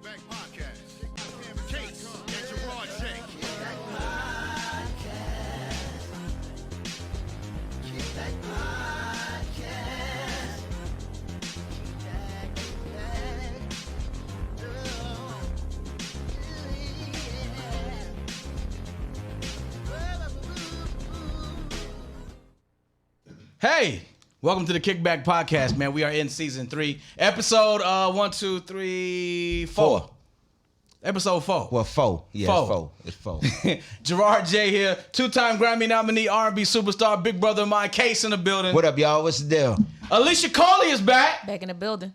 Kickback Podcast. Case and Jarard J. Kickback Podcast. Kickback Podcast. Hey, welcome to the Kickback Podcast, man. We are in season 3, episode 1, 2, 3, 4. Episode 4. Well, 4. Yeah, it's 4. Jarard J here, 2-time Grammy-nominated R&B superstar, big brother of mine, Case in the building. What up, y'all? What's the deal? Alicia Coley is back, Back in the building.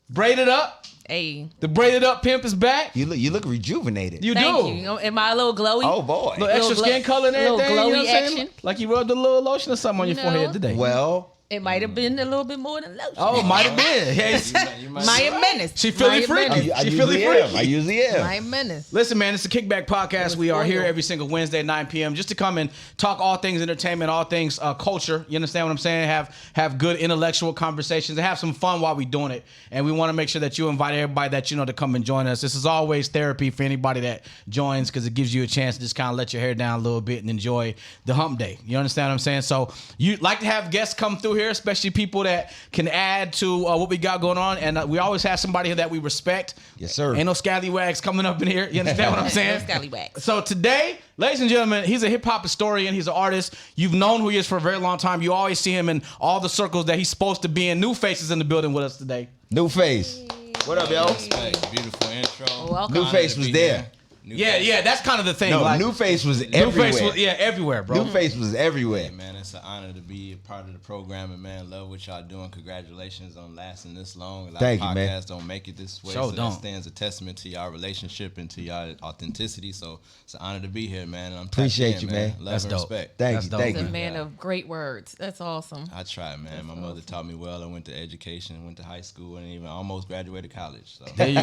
braided up. Hey. The braided up pimp is back. You look rejuvenated. You Thank do. you. Am I a little glowy? Oh boy. Little extra Little skin color and little everything. You know glowy what I'm saying? action. Like you rubbed a little lotion or something on your No. forehead today. Well, It might have been a little bit more than lotion. Oh, might have been. Yes. Maya Menace. She feeling Maya freaky. Menace. I She usually feeling am. freaky. I usually am. Maya Menace. Listen, man, it's the Kickback Podcast. We are here oil. every single Wednesday at 9 p.m. just to come and talk all things entertainment, all things culture. You understand what I'm saying? Have good intellectual conversations and have some fun while we're doing it. And we want to make sure that you invite everybody that you know to come and join us. This is always therapy for anybody that joins because it gives you a chance to just kind of let your hair down a little bit and enjoy the hump day. You understand what I'm saying? So you like to have guests come through here, especially people that can add to what we got going on. And we always have somebody here that we respect. Yes, sir. Ain't no scallywags coming up in here. You understand what I'm saying? No scallywags. So today, ladies and gentlemen, he's a hip-hop historian. He's an artist. You've known who he is for a very long time. You always see him in all the circles that he's supposed to be in. Nuface is in the building with us today. Nuface. What up, yo? Respect. Beautiful intro. Welcome. Nuface was there. Yeah, that's kind of the thing. No, like, Nuface was everywhere. Nuface was, everywhere, bro. Nuface was everywhere. Hey, man, it's an honor to be a part of the program, and man, love what y'all doing. Congratulations on lasting this long. A lot Thank of you, man. podcasts don't make it this way, Sure so don't. that stands a testament to y'all relationship and to y'all authenticity. So it's an honor to be here, man. And I'm tapped Appreciate in, you, man. Love That's and dope. respect. Thank That's you, dope. thank The you. man of great words. That's awesome. I try, man. My mother taught me well. I went to education, went to high school, and even almost graduated college. So There you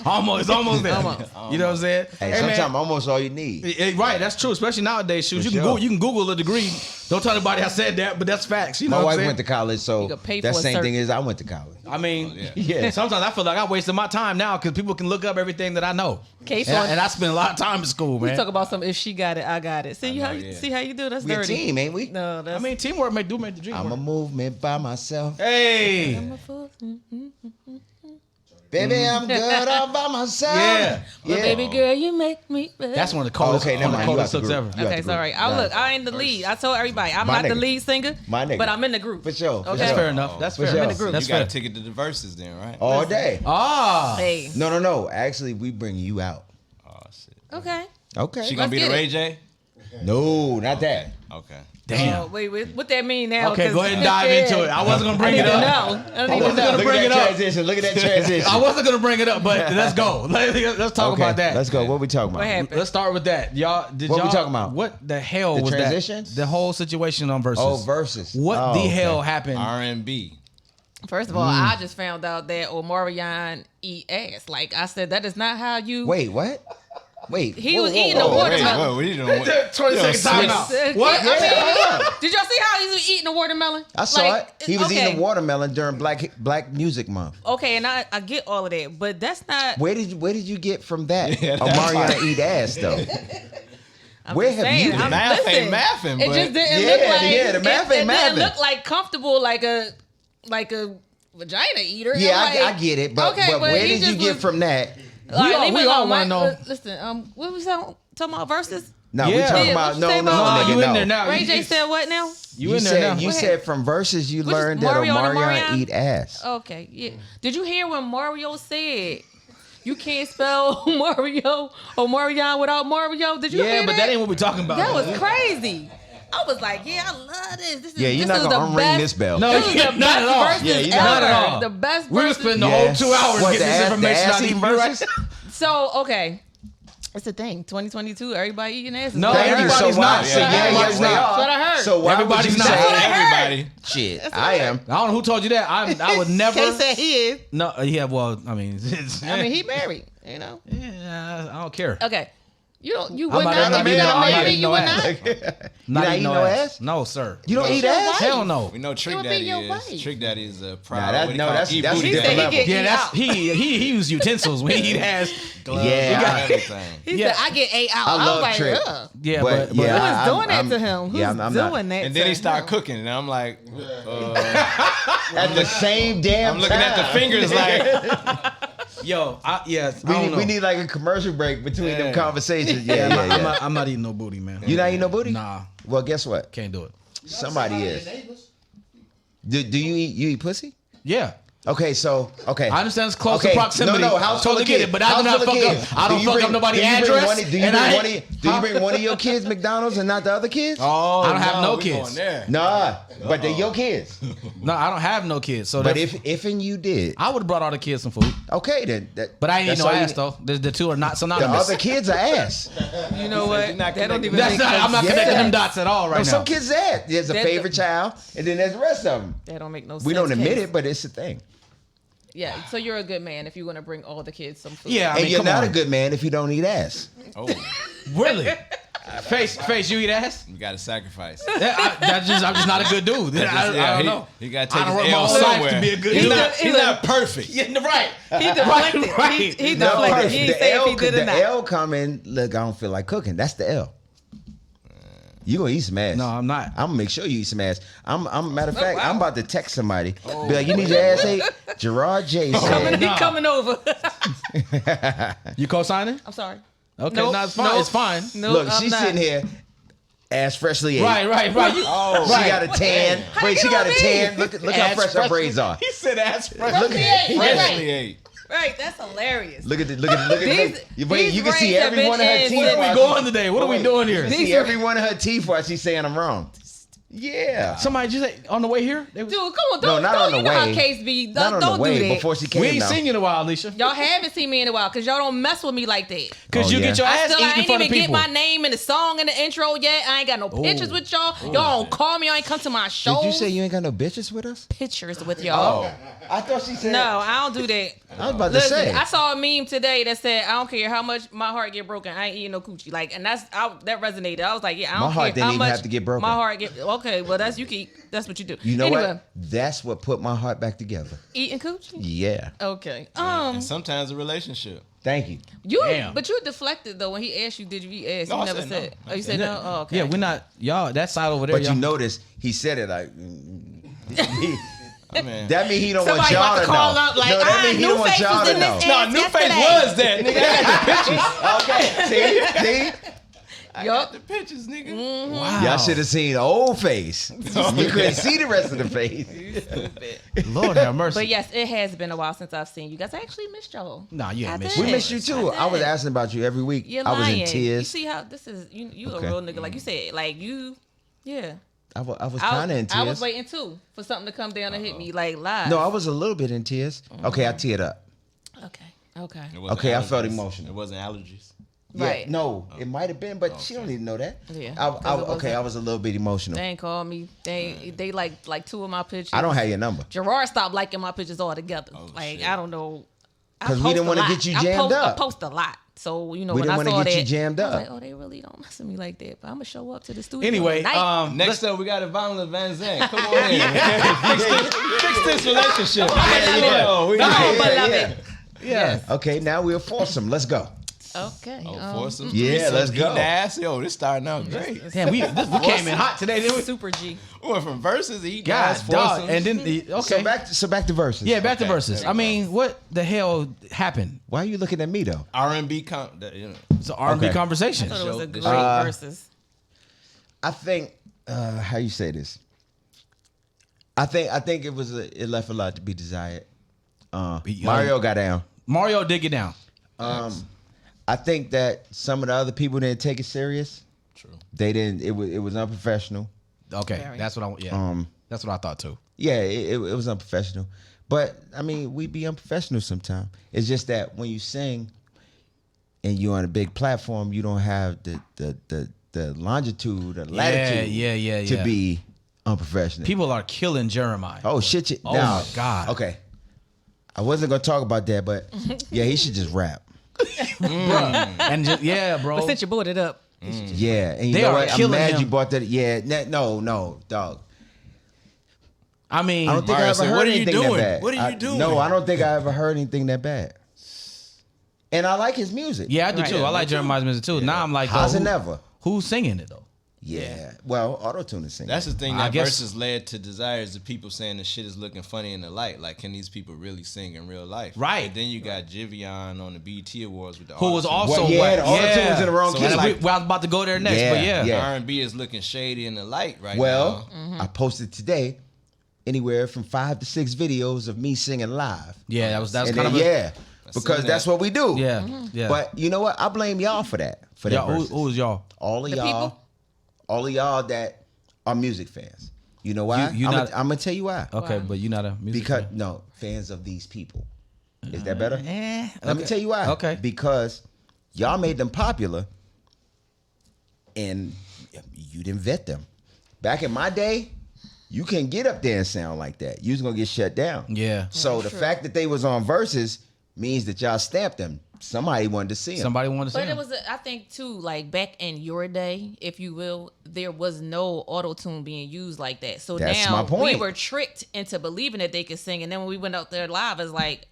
almost there. Almost. You know what I'm saying? Hey, man. sometimes almost all you need. Right, that's true, especially nowadays. Shoes, For you can sure. you can Google a degree. Don't tell anybody I said that, but that's facts. You know My what wife I'm saying? went to college, so You could pay that for a same cert. thing is I went to college. I mean, yeah. Yeah. sometimes I feel like I wasted my time now because people can look up everything that I know. Case and, on- and I spent a lot of time in school, We man. talk about some if she got it, I got it. See know, how yeah. see how you do? That's We a dirty. team, ain't we? No, that's I mean, teamwork make the dream I'm a work. movement by myself. Hey, I'm a fool. Baby, I'm good all by myself. Yeah. But baby girl, you make me. that's one of the coldest, Okay, never one of the mind. You coldest out the hooks ever. group. You out Okay, the group. sorry. Nah. Look, I ain't the lead. I told everybody I'm My not the nigga. lead singer, My nigga. but I'm in the group. For sure. For Okay. That's sure. fair enough. That's For fair. sure. I'm in the group. That's you got fair. a ticket to the verses, then, right? All day. Ah, Hey. No. Actually, we bring you out. Oh shit. Okay. Okay. She gonna be the Let's Ray get J? No, not that. Okay. damn. Wait, what that mean now? Okay, 'Cause- go ahead and dive into it. I wasn't gonna bring it up. I don't even wasn't know. gonna Look bring at it that up. transition. Look at that transition. I wasn't gonna bring it up, but let's go. Let's talk Okay, about that. Let's go. What we talking What about? happened? Let's start with that. Y'all, What we talking about? What the hell The was transitions? that? The whole situation on Versus. Oh, versus. What Oh, the okay. hell happened? R&B. First of all, I just found out that Omarion eat ass. Like I said, that is not how you. Wait, what? Wait. He whoa, was whoa, eating whoa, the wait. watermelon. What are you doing? 20 seconds time out. What? I mean, hold on. did y'all see how he was eating the watermelon? I saw Like, it. He was okay. eating a watermelon during Black Music Month. Okay, and I get all of that, but that's not. Where did you get from that? Yeah, that's Omarion eat ass though. I'm Where just have saying, you been? I'm- Math ain't listen, mathing, It but- just didn't Yeah, look like. yeah, the math it ain't mathing. didn't look like comfortable, like a vagina eater. Yeah, I'm like, I get it, but okay, where he did you just get was- from that? All right, all- leave me we all alone. wanna know. Listen, what was talking about versus? No, we Yeah. talking Yeah, about what no, you say no, about- No, nigga, you no. in there now. Ray J said what now? You in there now. You Go said ahead. from verses you Which is learned that Mario and Omarion Omarion? eat ass. Okay, yeah. Did you hear when Mario said you can't spell Mario or Marion without Mario? Did you hear Yeah, that? but that ain't what we talking about. That was crazy. I was like, yeah, I love this. This is Yeah, you're this not is gonna the unring best, this bell. No, This is the not best at all. verses Yeah, you're ever. not at all. The best We were verses. spending the whole 2 hours What, getting the this ass- information the out ass of eating you, right? verses? So, okay. It's the thing. 2022, everybody eating ass. is No, bad. Thank you. everybody's So why- not. So yeah, Everybody's yes, not. they That's are. what I heard. So why Everybody's would you not. say That's what I Everybody. shit? That's what I I am. I don't know who told you that. I would never. Kay said he is. No, yeah, well, I mean, it's, I mean, he married, you know. yeah, I don't care. Okay. You don't. You I'm would not not. eating If you no- got I'm not married, eating you no would ass. not. Not eating no ass? No, sir. You don't eat your ass? wife. Hell no. We know Trick It would be Daddy your is. wife. Trick Daddy is a Nah, proud. that- what he no, call that's- eat that's booty He said different he level. get Yeah, eat that's out. he used utensils when he eat ass. gloves, Yeah. everything. He Yeah. said I get ate out. I I was love like, Trick. ugh. Yeah, But, but yeah, Who's I'm- doing that I'm- to him? Who's yeah, I'm not. doing that? And then to he started him? cooking, and I'm like, At the same damn I'm looking at the time. fingers like, yo, I We need like a commercial break between them Yeah. conversations. Yeah, I'm, yeah, yeah. not, I'm not eating no booty, man. You not eating no booty? Nah, Well, guess what? can't do it. Somebody is. Do you eat pussy? Yeah. Okay, so I understand it's close Okay, to proximity. No, house totally full of get kids. it, but I do not House full of fuck kids. up. I don't Do you fuck bring- up nobody's do you bring address. one of- Do you and bring I- one of- do you bring one of your kids McDonald's and not the other kids? oh, I don't have no we kids. going there. Nah, but they're your kids. No, I don't have no kids. So But that's- if and you did, I would have brought all the kids some food, okay then. but I ain't eating that's no all you ass need. though. The two are not The synonymous. other kids are ass. You know what? you're not That don't even That's make not, sense. I'm not Yeah. connecting them dots at all right No, now. some kids are ass. There's a That- favorite child, and then there's the rest of them. That don't make no sense. We don't admit Case. it, but it's a thing. Yeah, so you're a good man if you're gonna bring all the kids some food. Yeah, I And mean, you're come not on. a good man if you don't eat ass. Oh, Really? Face, you eat ass? you got to sacrifice. I'm just not a good dude. I don't know. He got to I take don't work his my L whole life somewhere. to be a good he's dude. he's not perfect. Yeah, right. He deflected. Right. He No, deflected. He didn't say if he did or the not. L coming. Look, I don't feel like cooking. That's the L. You gonna eat some ass? No, I'm not. I'm gonna make sure you eat some ass. I'm matter of fact, wow. I'm about to text somebody. Be like, you need your ass ate. Jarard J said. He coming over. You co-signing? I'm sorry. Okay, Nope, no, it's fine. nope. It's fine. No, Look, I'm she's not. sitting here, ass freshly ate. Right. You, Oh, She got a tan. How Wait, you she get got on a me? tan. Look how Ass fresh her freshly- braids are. He said ass fresh. Freshly ate. Right, freshly right. ate. Right, that's hilarious. Look at These- Wait, you can see these every braids one of her have teeth. been Where are we in going today? What are we doing You here? can see every one of her teeth while she's saying I'm wrong. Yeah. Somebody just on the way here? They was, Dude, come on, No, don't, not don't on the you know how way. Case be. Not Don't, on don't the way do that. before she came we ain't now. seen you in a while, Alicia. Y'all haven't seen me in a while because y'all don't mess with me like that. Because Oh, you yeah. get your I ass still eaten in ain't front of even get people. my name in the song in the intro yet. I ain't got no pictures with y'all. Y'all don't call me. Y'all ain't come to my shows. Did you say you ain't got no bitches with us? pictures with y'all? I thought she said. No, I don't do that. I was about to Listen, say. I saw a meme today that said, "I don't care how much my heart get broken. I ain't eating no coochie." Like, and that resonated. I was like, "Yeah, I don't My heart care didn't how even much have to get broken. My heart get okay. Well, that's you keep. That's what you do. You know anyway, what? That's what put my heart back together. Eating coochie. Yeah. Okay. And sometimes a relationship. Thank you. Damn. But you deflected though when he asked you, "Did you eat ass?" No, you I never said said. no. Oh, you said no. Oh, okay. Yeah, we're not. Y'all, that side over there. But y'all. you notice he said it like. I mean, That mean he don't want Somebody y'all about to to call know. up like, no, that mean he don't want Nuface y'all was to in know. this no, ass Nuface yesterday. was that nigga. I got the pictures. Okay, see? I got the pictures, nigga. Wow. Y'all should have seen the old face. You couldn't see the rest of the face. Lord have mercy. But yes, it has been a while since I've seen you guys. I actually missed y'all. Nah, you ain't I missed did. We missed you too. I was asking about you every week. You're I was lying. in tears. You see how this is? You Okay. a real nigga, like you said. Like you, yeah. I was kind of in tears. I was waiting too for something to come down and hit me like live. No, I was a little bit in tears. Okay, I teared up. Okay. Okay. It wasn't Okay, I felt allergies. emotional. It wasn't allergies. Yeah, Right. no, it might have been, but she don't even know that. Yeah, I, 'cause it okay, wasn't- I was a little bit emotional. They ain't call me. They like two of my pictures. I don't have your number. Gerard stopped liking my pictures altogether. Oh, like shit. I don't know. I 'Cause we post didn't a wanna lot. get you I jammed post, up. I post a lot. So, you know, We when didn't I wanna saw get you that, jammed I was up. like, oh, they really don't mess with me like that. But I'm going to show up to the studio Anyway, tonight. Next up, we got a Violent Van Zandt. Come on in. Fix this relationship. Come on, beloved. yeah. Okay, now we'll force them. Let's go. Okay. Oh, foursome. Yeah, let's go. Eating ass. Yo, this starting out great. Damn, we came in hot today, didn't we? Super G. We went from verses to eating God, ass, dog. foursomes. And then okay. So back to verses. Yeah, back to Okay, verses. there we I mean, what the hell happened? Why are you looking at me though? R&B. It's an R&B Okay. conversation. I thought it was a Show- great the versus. I think how you say this. I think it left a lot to be desired. Mario got down. Mario did get down. I think that some of the other people didn't take it serious. True. They didn't. It was unprofessional. Okay, Very. that's what that's what I thought too. Yeah, it was unprofessional. But I mean, we be unprofessional sometimes. It's just that when you sing and you're on a big platform, you don't have the longitude, the latitude yeah. to be unprofessional. People are killing Jeremiah. Oh shit! Oh now, my God. Okay, I wasn't gonna talk about that, but yeah, he should just rap. Bruh. And just, yeah, bro. But since you brought it up, Yeah, and you They know are what? I'm killing mad him. you bought that. Yeah, no, dog. I mean, I don't think Mario I ever said, heard "What are you anything doing? that bad. What are you doing?" No, I don't think I ever heard anything that bad. And I like his music. yeah, I do Right. too. I like Jeremiah's music too. Now I'm like, How's though, it never? who's singing it though? Yeah. Well, auto-tune is singing. That's the thing I that guess- versus led to desires of people saying the shit is looking funny in the light. Like, can these people really sing in real life? Right. And then you got Jivion on the BET Awards with the Who was auto-tune. also Well, yeah, the auto-tune was in the wrong So key. it's like- well, I was about to go there next, Yeah, but yeah. yeah. R&B is looking shady in the light right Well, now. I posted today anywhere from 5 to 6 videos of me singing live. Yeah, that was And kind then, of yeah, because seen that's that. what we do. yeah, yeah. But you know what? I blame y'all for that. For that. y'all, verses. who was y'all? All of The y'all, people? all of y'all that are music fans. You know why? You I'm not- gonna tell you why. Okay, Wow. but you're not a music Because fan. no, fans of these people. Is that better? Let me okay. tell you why. Okay. Because y'all made them popular and you didn't vet them. Back in my day, you couldn't get up there and sound like that. You was gonna get shut down. Yeah. So the fact that they was on Versus means that y'all stamped them. Somebody wanted to see them. Somebody wanted to say but it him. was, I think too, like back in your day, if you will, there was no auto tune being used like that. So That's now my point. we were tricked into believing that they could sing, and then when we went out there live, it's like,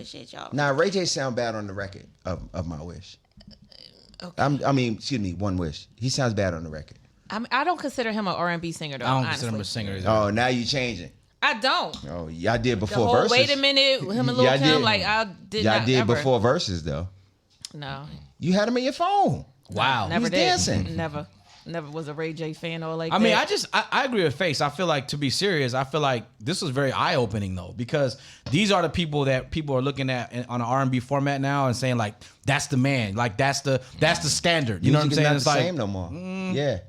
shit, y'all. Now Ray J sound bad on the record of My Wish. One Wish. He sounds bad on the record. I don't consider him an R&B singer though. I don't honestly. consider him a singer either. Oh, now you changing. I don't. Oh, y'all did The before whole Versus. wait a minute, him and Lil Y'all Kim, did. like I did Y'all not did ever. before Versus though. No, You had him in your phone. Wow. never was did. dancing. Never was a Ray J fan or like. I mean, that. I agree with Face. I feel like, to be serious, I feel like this was very eye opening though, because these are the people that people are looking at on an R&B format now and saying like, that's the man, like that's the standard. You know what I'm Music is saying? not It's the like, same no more. Yeah.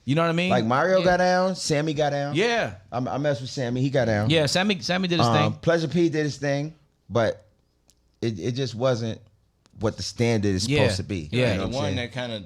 you know what I mean? Like Mario Yeah. got down, Sammy got down. yeah, I messed with Sammy. He got down. yeah. Sammy did his thing. Pleasure P did his thing, but it just wasn't what the standard is Yeah. supposed to be. Yeah. You know The what I'm one saying? that kind of,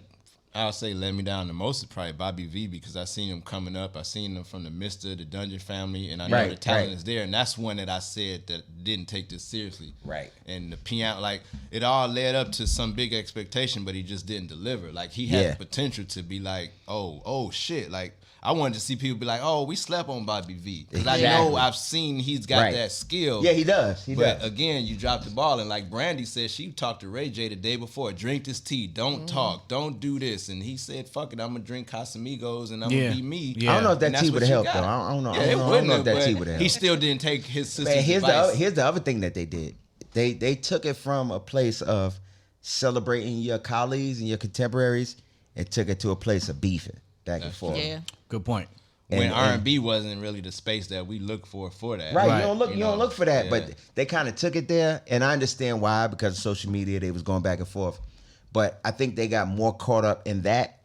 I'll say, let me down the most is probably Bobby V, because I seen him coming up. I seen him from the Mister, the Dungeon Family, and I know Right, the talent right. is there. And that's one that I said that didn't take this seriously. Right. And the piano, like, it all led up to some big expectation, but he just didn't deliver. Like, he had Yeah. the potential to be like, oh shit. Like, I wanted to see people be like, oh, we slept on Bobby V. Because I Exactly. know I've seen he's got Right. that skill. Yeah, he does. He But does. again, you dropped the ball, and like Brandy said, she talked to Ray J the day before. Drink this tea, don't talk, don't do this, and he said, "Fuck it, I'm gonna drink Casamigos and I'm Yeah. gonna be me." Yeah. I don't know if that And that's tea what would have you helped got. though. I don't know. Yeah, I it don't know wouldn't if have, that but tea would have he helped. still didn't take his sister's Man, advice. here's the other thing that they did. They took it from a place of celebrating your colleagues and your contemporaries and took it to a place of beefing back and forth. yeah. Good point. when And- R&B wasn't really the space that we look for that. Right, Right. you don't look. You don't look for that, Yeah. but they kind of took it there, and I understand why, because of social media. They was going back and forth, but I think they got more caught up in that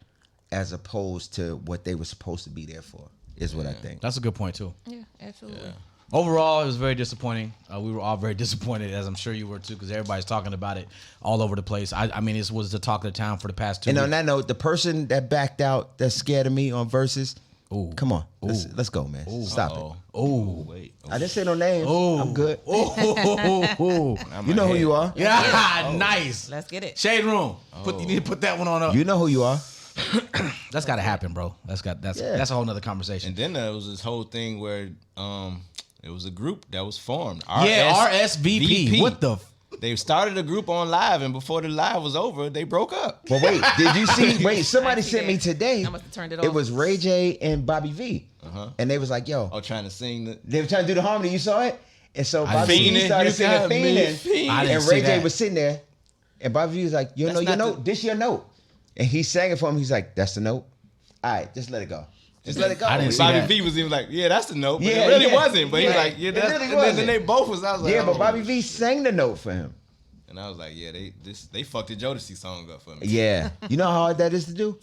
as opposed to what they were supposed to be there for. Is what I think. That's a good point too. Yeah, absolutely. Overall, it was very disappointing. We were all very disappointed, as I'm sure you were too, because everybody's talking about it all over the place. I mean, this was the talk of the town for the past 2 And weeks. on that note, the person that backed out, that's scared of me on Versus. Ooh. Come on, let's go, man. Stop it. Oh, Wait. I didn't say no names. oh, I'm good. Oh, You know who you are. yeah, nice. Let's get it. Shade room. You need to put that one on up. You know who you are. That's got to happen, bro. That's a whole nother conversation. And then there was this whole thing where it was a group that was formed. Yeah, RSVP. What the? They started a group on live, and before the live was over, they broke up. But wait, did you see? Wait, somebody I see sent me that. today. I must have turned it It off. was Ray J and Bobby V, and they was like, "Yo," Oh, trying to sing the. they were trying to do the harmony. You saw it, and so I Bobby didn't V see it. started You singing got me "Fiendin'," fiendin'. I didn't and see Ray J that. was sitting there, and Bobby V was like, "You know, That's your not note. This your note," and he sang it for him. He's like, "That's the note. All right, just let it go. Just let it go." I didn't see Bobby that. V was even like, yeah, that's the note, but Yeah, it really yeah. wasn't. But he was Yeah, like, yeah, it that's really and wasn't. then they both was. I was like, Yeah, but oh. Bobby V sang the note for him. And I was like, yeah, they fucked the Jodeci song up for me. Yeah, you know how hard that is to do.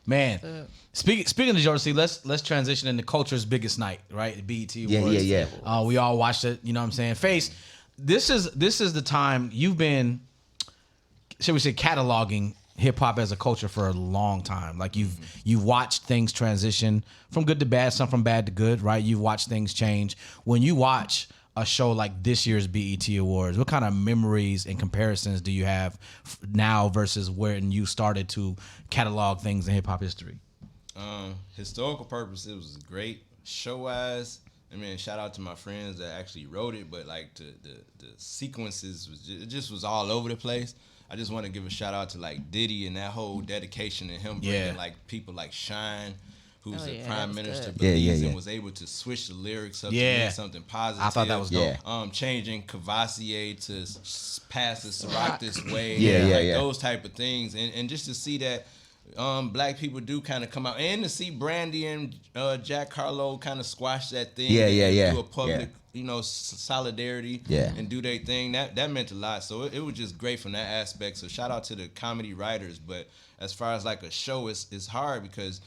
Man, speaking of Jodeci, let's transition into culture's biggest night, right? The BET Yeah, Awards. yeah. We all watched it. You know what I'm saying? Face. This is the time you've been, shall we say, cataloging hip hop as a culture for a long time. Like you've watched things transition from good to bad, some from bad to good, right? You've watched things change. When you watch a show like this year's BET Awards? What kind of memories and comparisons do you have now versus when you started to catalog things in hip hop history? Historical purpose, it was great. Show-wise, I mean, shout out to my friends that actually wrote it, but like the sequences it just was all over the place. I just want to give a shout out to like Diddy and that whole dedication and him bringing like people like Shine, who's the prime minister, and was able to switch the lyrics up to mean something positive. I thought that was dope. Changing Cavassier to pass the Ciroc this way, those type of things, and just to see that black people do kind of come out, and to see Brandy and Jack Harlow kind of squash that thing, do a public, solidarity, and do their thing. That meant a lot. So it was just great from that aspect. So shout out to the comedy writers. But as far as like a show, it's hard because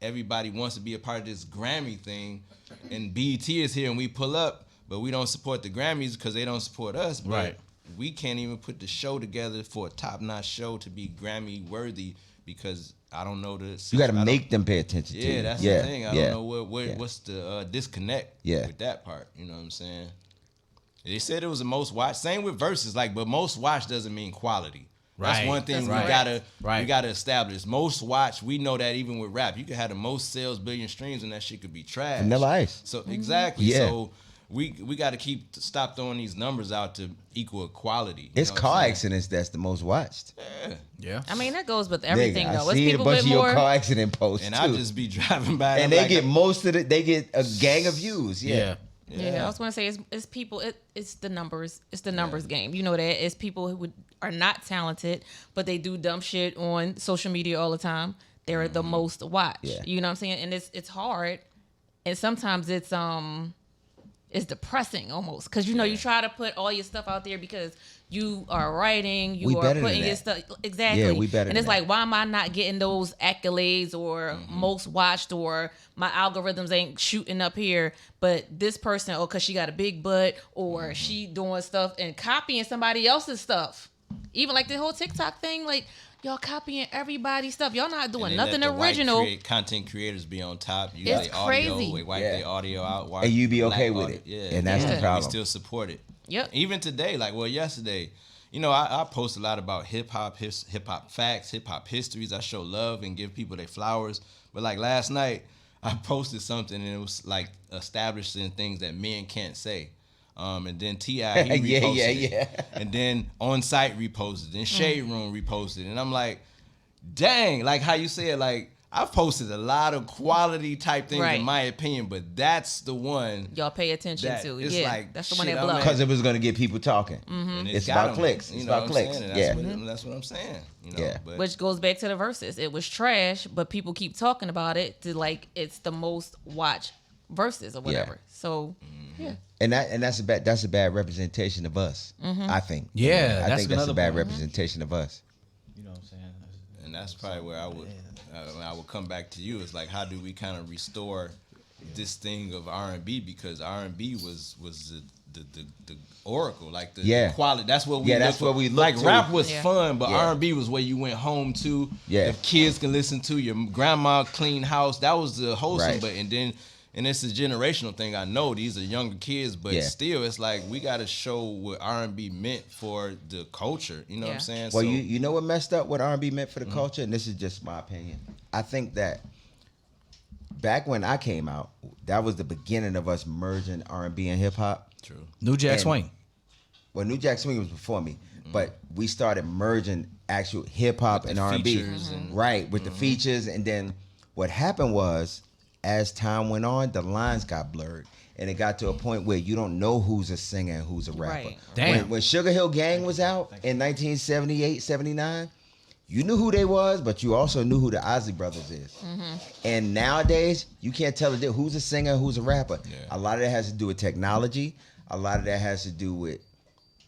everybody wants to be a part of this Grammy thing, and BET is here and we pull up, but we don't support the Grammys because they don't support us. But right. We can't even put the show together for a top-notch show to be Grammy worthy because I don't know the. You got to make them pay attention to you. That's the thing. I don't know what's the disconnect with that part. You know what I'm saying? They said it was the most watched. Same with verses, but most watched doesn't mean quality. That's Right. one thing That's we gotta establish. Most watch, we know that even with rap, you could have the most sales, billion streams, and that shit could be trash. Vanilla Ice. So exactly. Yeah. So we got to stop throwing these numbers out to equal quality. It's car accidents that's the most watched. Yeah. I mean, that goes with everything, Nigga, though. I It's see a people bunch with of your more. car accident posts And too. I just be driving by, and they get most of it. They get a gang of views. Yeah. Yeah, I was gonna say it's people. It's the numbers. It's the numbers game. You know that it's people who are not talented, but they do dumb shit on social media all the time. They're the most watched. Yeah. You know what I'm saying? And it's hard, and sometimes it's depressing almost because you try to put all your stuff out there because you are writing, you We are better than putting your that. stuff exactly. Yeah, we better And it's than like, why am I not getting those accolades or most watched or my algorithms ain't shooting up here? But this person, because she got a big butt or she doing stuff and copying somebody else's stuff. Even like the whole TikTok thing, like y'all copying everybody's stuff. Y'all not doing nothing original. Content creators be on top. You It's their audio, crazy. they wipe their audio out, And you be okay with audio. it. Yeah, And that's the problem. We still support it. Yep. Even today, yesterday, I post a lot about hip hop facts, hip hop histories. I show love and give people their flowers. But like last night, I posted something and it was like establishing things that men can't say. And then T.I. he reposted it. And then On Site reposted. And Shade Room reposted. And I'm like, dang, like how you said, like I've posted a lot of quality type things in my opinion, but that's the one Y'all pay attention that to. it's Yeah, like, that's the one shit, that I'm blows. Because it was going to get people talking. and It's got about 'em, clicks. you It's know about what I'm clicks. saying? Yeah. That's what I'm saying. But Which goes back to the verses. It was trash, but people keep talking about it to like it's the most watched verses or whatever. So yeah. And that's a bad representation of us. I think. Yeah, I that's think that's a another bad point. representation of us. You know what I'm saying? and that's probably where I would come back to you. It's like, how do we kind of restore this thing of R&B, because R&B was the oracle, like the quality. That's what we that's what we look like. to. Rap was fun, but R&B was where you went home to. Yeah, if kids can listen to your grandma clean house, that was the wholesome. Right. But and it's a generational thing. I know these are younger kids, but still, it's like we got to show what R&B meant for the culture. You know what I'm saying? Well, so, you know what messed up what R&B meant for the culture, and this is just my opinion. I think that back when I came out, that was the beginning of us merging R&B and hip hop. True. New Jack Swing. Well, New Jack Swing was before me, but we started merging actual hip hop and R&B, right, with the features. And then what happened was, as time went on, the lines got blurred, and it got to a point where you don't know who's a singer and who's a rapper. Right. Damn. When Sugar Hill Gang was out in 1978, 79, you knew who they was, but you also knew who the Isley Brothers is. And nowadays, you can't tell who's a singer, who's a rapper. Yeah. A lot of that has to do with technology. A lot of that has to do with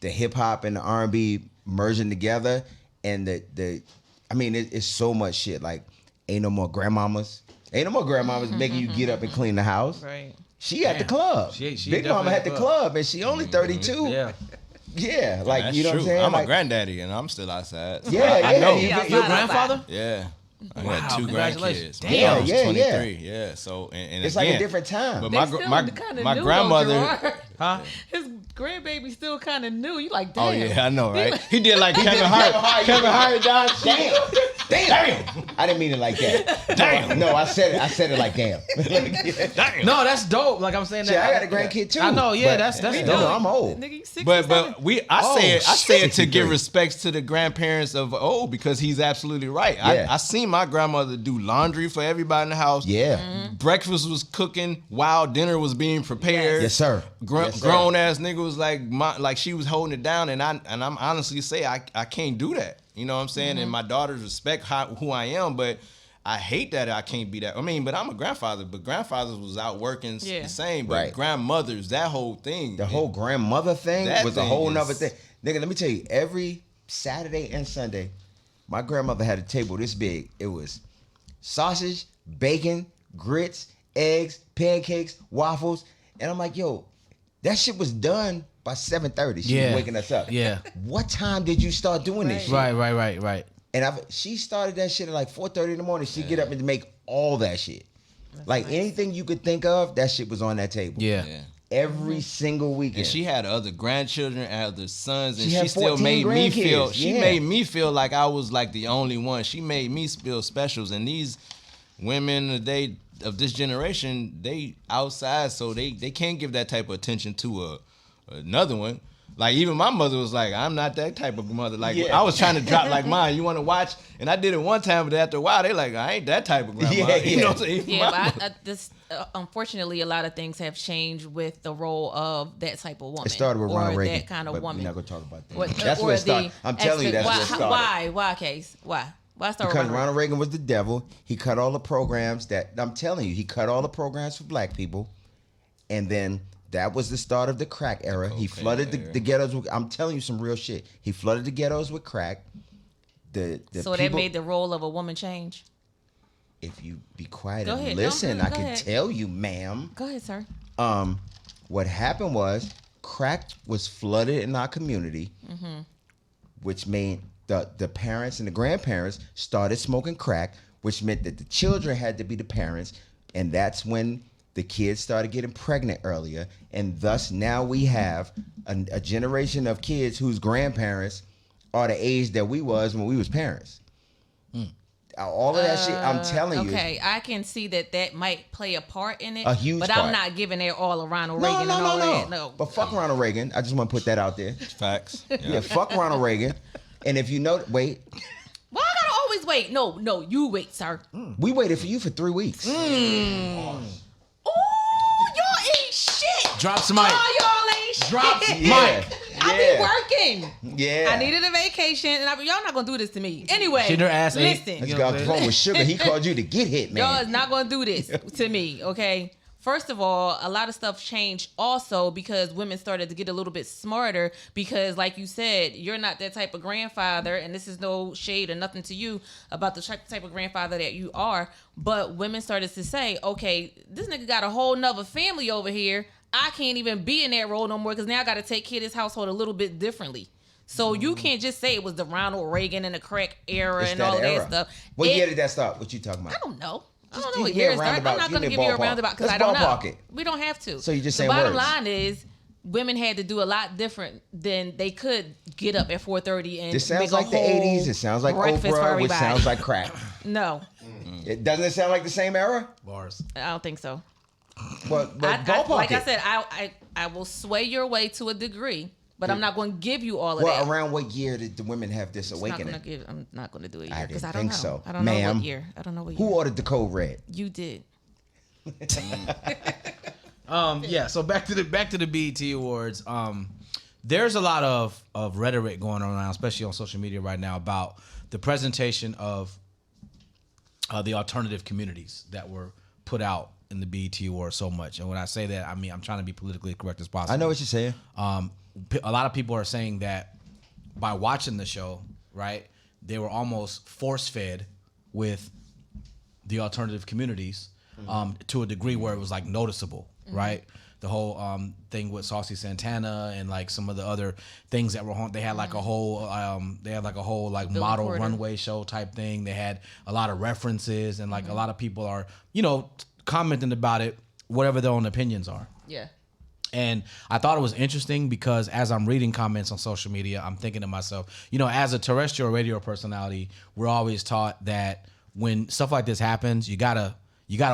the hip hop and the R&B merging together. And it's so much shit. Like, ain't no more grandmamas. Ain't no more grandmamas making you get up and clean the house. Right. She at the club. She Big Mama at the club, and she only 32. Yeah. Like, that's you know true. what I'm saying? I'm like, a granddaddy, and I'm still outside. Yeah, I know. You, Yeah, Your outside. grandfather? Yeah. I got 2 Congratulations. grandkids. My Damn. daughter's Yeah, 23. Yeah. So and It's again, like a different time. But They my still kinda my new, though, grandmother. Jarard. Huh? His grandbaby still kind of new. You like, damn. Oh yeah, I know, right? He did like Kevin Hart. Kevin Hart, Don. Damn. I didn't mean it like that. Damn. No, I said it like damn. No, that's dope. Like I'm saying Shit, that. I got a grandkid too. I know. Yeah, but that's no, dope. I'm old. Nigga, you 60 But something? I say it to give 63. respects to the grandparents of because he's absolutely right. Yeah. I seen my grandmother do laundry for everybody in the house. Yeah. Breakfast was cooking while dinner was being prepared. Yes, sir. Yes, sir. Grown ass nigga was like she was holding it down, and I'm honestly say I can't do that. You know what I'm saying? And my daughters respect who I am, but I hate that I can't be that. I mean, but I'm a grandfather. But grandfathers was out working the same. But Right. grandmothers, that whole thing, The whole grandmother thing That was a thing whole is- nother thing. Nigga, let me tell you, every Saturday and Sunday, my grandmother had a table this big. It was sausage, bacon, grits, eggs, pancakes, waffles. And I'm like, yo, that shit was done by 7:30. She was waking us up. Yeah. What time did you start doing this shit? Right. And she started that shit at like 4:30 in the morning. She'd get up and make all that shit. Like anything you could think of, that shit was on that table. Yeah. Every single weekend. And she had other grandchildren, other sons, and She she, had still 14 made me feel. grandkids, She yeah. made me feel like I was like the only one. She made me feel specials. And these women today of this generation, they outside, so they can't give that type of attention to another one. Like even my mother was like, I'm not that type of mother. Like Yeah. I was trying to drop like mine. You want to watch? And I did it one time, but after a while, they like, I ain't that type of grandma. Yeah, You know what I'm saying? Yeah, but unfortunately, a lot of things have changed with the role of that type of woman. It started with or Ronald Reagan. that kind of but woman. We're not gonna talk about that. What- That's or where it started. the I'm telling you, that's where it started. Why, Case? Why start Because with Ronald Reagan was the devil. He cut all the programs that I'm telling you. He cut all the programs for black people, and then that was the start of the crack era. He flooded the ghettos with. I'm telling you some real shit. He flooded the ghettos with crack. So that made the role of a woman change. If you be quiet Go and ahead. listen, No, I go can ahead. tell you, ma'am. Go ahead, sir. What happened was crack was flooded in our community, which made the parents and the grandparents started smoking crack, which meant that the children had to be the parents, and that's when the kids started getting pregnant earlier, and thus now we have a generation of kids whose grandparents are the age that we was when we was parents. All of that shit, I'm telling you. Okay, I can see that might play a part in it. A huge but part. I'm not giving it all of Ronald Reagan and all that. No. But fuck Ronald Reagan. I just want to put that out there. Facts. Yeah, fuck Ronald Reagan. And if you know, wait, Why I gotta always wait? No, you wait, sir. we waited for you for 3 weeks. Ooh, y'all ain't shit. Drop some mic. Oh, y'all ain't shit. Drop some Yeah. mic. I be working. Yeah. I needed a vacation, and y'all not gonna do this to me. Anyway, Shit, her ass ate. listen. Let's go off the phone with Sugar. He called you to get hit, man. Y'all is not gonna do this to me, okay? First of all, a lot of stuff changed also because women started to get a little bit smarter because, like you said, you're not that type of grandfather, and this is no shade or nothing to you about the type of grandfather that you are, but women started to say, okay, this nigga got a whole nother family over here. I can't even be in that role no more because now I got to take care of this household a little bit differently. So you can't just say it was the Ronald Reagan and the crack era It's and all era. that stuff. What year did that start? What you talking about? I don't know. I Just don't know give what me year a it started. I'm roundabout. not going to Give give me a you a ballpark. roundabout because Let's I don't ballpark know. it. We don't have to. So you just the saying bottom words. line is women had to do a lot different than they could get up at 4:30 and This sounds make like a the whole 80s. It sounds like breakfast for Oprah, which everybody. sounds like crack. No, It doesn't it sound like the same era? Bars. I don't think so. But Like ballpark I it. said, I will sway your way to a degree, but I'm not going to give you all of Well, that. around what year did the women have this I'm awakening? not going to do it I here because didn't I don't think know. so. I don't know Ma'am. what year. I don't know what year. Who ordered the code red? You did. Yeah. So back to the BET Awards. There's a lot of rhetoric going around, especially on social media right now, about the presentation of the alternative communities that were put out in the BET Awards so much. And when I say that, I mean I'm trying to be politically correct as possible. I know what you're saying. A lot of people are saying that by watching the show, right, they were almost force-fed with the alternative communities to a degree where it was like noticeable, right? the whole thing with Saucy Santana and like some of the other things that were on. They had like a whole like Bill model Porter. runway show type thing. They had a lot of references and like a lot of people are, you know, commenting about it, whatever their own opinions are. Yeah. And I thought it was interesting because as I'm reading comments on social media, I'm thinking to myself, you know, as a terrestrial radio personality, we're always taught that when stuff like this happens, you gotta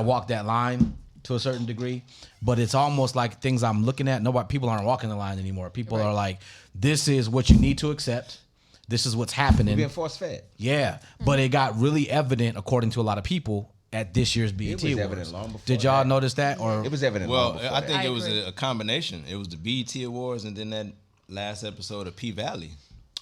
walk that line to a certain degree. But it's almost like things I'm looking at, people aren't walking the line anymore. People are like, this is what you need to accept. This is what's happening. Being force fed. Yeah. But it got really evident, according to a lot of people, at this year's BET It was Awards. evident long before Did y'all that. notice that? Or It was evident. long Well, before I that. think I it was agree. a combination. It was the BET Awards and then that last episode of P Valley.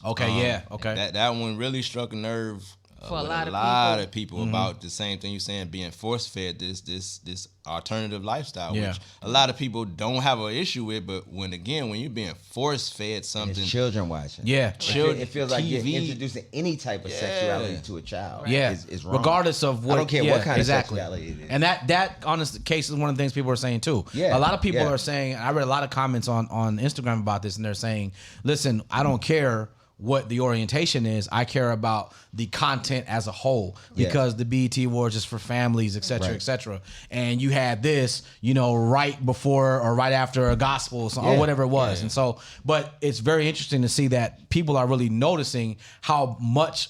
okay, yeah, okay. That one really struck a nerve For a with lot of of people about the same thing you're saying, being force fed this alternative lifestyle, Yeah. which a lot of people don't have an issue with. But when you're being force fed something, It's children watching. Yeah. Children, It feels like TV. you're introducing any type of sexuality to a child. Yeah, is wrong. regardless of what. I don't care yeah, what kind exactly. of sexuality it is. And that honest case is one of the things people are saying too. Yeah, a lot of people yeah. are saying. I read a lot of comments on Instagram about this, and they're saying, "Listen, I don't care what the orientation is. I care about the content as a whole because the BET Awards is for families, et cetera, Right. et cetera. And you had this, you know, right before or right after a gospel song or whatever it was. Yeah. And so, but it's very interesting to see that people are really noticing how much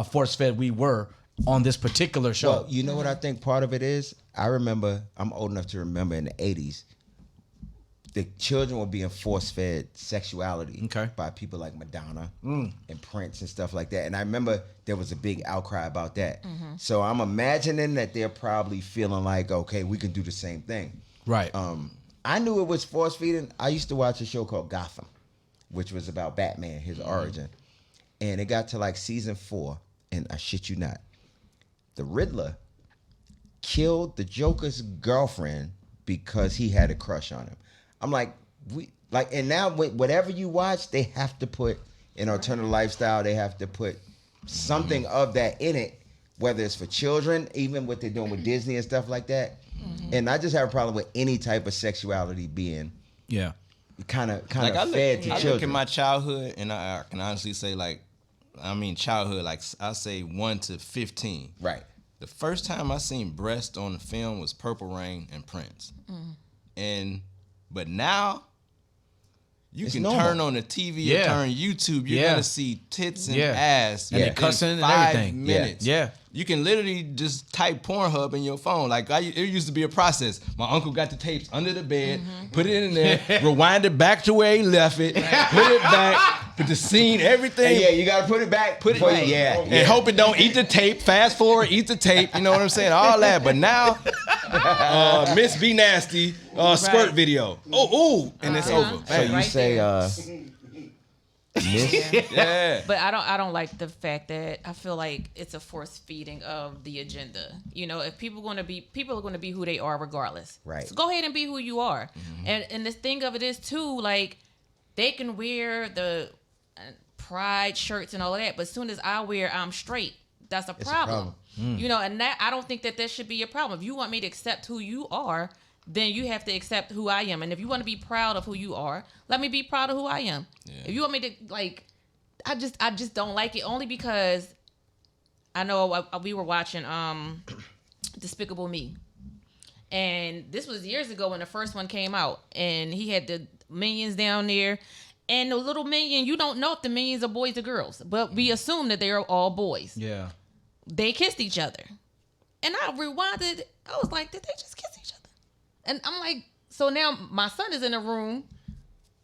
force fed we were on this particular show. Well, you know what I think part of it is? I remember, I'm old enough to remember in the 80s, the children were being force-fed sexuality by people like Madonna and Prince and stuff like that. And I remember there was a big outcry about that. So I'm imagining that they're probably feeling like, okay, we can do the same thing. Right. I knew it was force-feeding. I used to watch a show called Gotham, which was about Batman, his origin. And it got to like season 4, and I shit you not, the Riddler killed the Joker's girlfriend because he had a crush on him. I'm like, and now whatever you watch, they have to put an alternative lifestyle. They have to put something of that in it, whether it's for children, even what they're doing with Disney and stuff like that. And I just have a problem with any type of sexuality being kind of like fed to I children. look at my childhood, and I can honestly say, childhood, like I say 1 to 15. Right. The first time I seen breast on the film was Purple Rain and Prince. But now you It's can normal. turn on the TV Yeah. or turn YouTube, you're Yeah. gonna see tits and Yeah. ass And they in cussing and 5 everything. minutes. Yeah. You can literally just type Pornhub in your phone. Like it used to be a process. My uncle got the tapes under the bed, put it in there, rewind it back to where he left it, put it back, put the scene, everything. And yeah, you gotta put it back. Put it before back. you- And hope it don't eat the tape. Fast forward, eat the tape. You know what I'm saying? All that. But now, Miss Be Nasty squirt video. Oh, and it's over. So you Right say, there. Miss? Yeah. But I don't like the fact that I feel like it's a force feeding of the agenda. You know, if people are going to be who they are regardless. Right. So go ahead and be who you are. And the thing of it is too, like, they can wear the pride shirts and all of that, but as soon as I wear I'm straight, that's a problem. You know, and that I don't think that should be a problem. If you want me to accept who you are, then you have to accept who I am. And if you want to be proud of who you are, let me be proud of who I am. Yeah. If you want me to, like, I just don't like it, only because I know we were watching Despicable Me. And this was years ago when the first one came out. And he had the minions down there. And the little minion, you don't know if the minions are boys or girls. But we assume that they're all boys. Yeah. They kissed each other. And I rewinded. I was like, did they just kiss each other? And I'm like, so now my son is in the room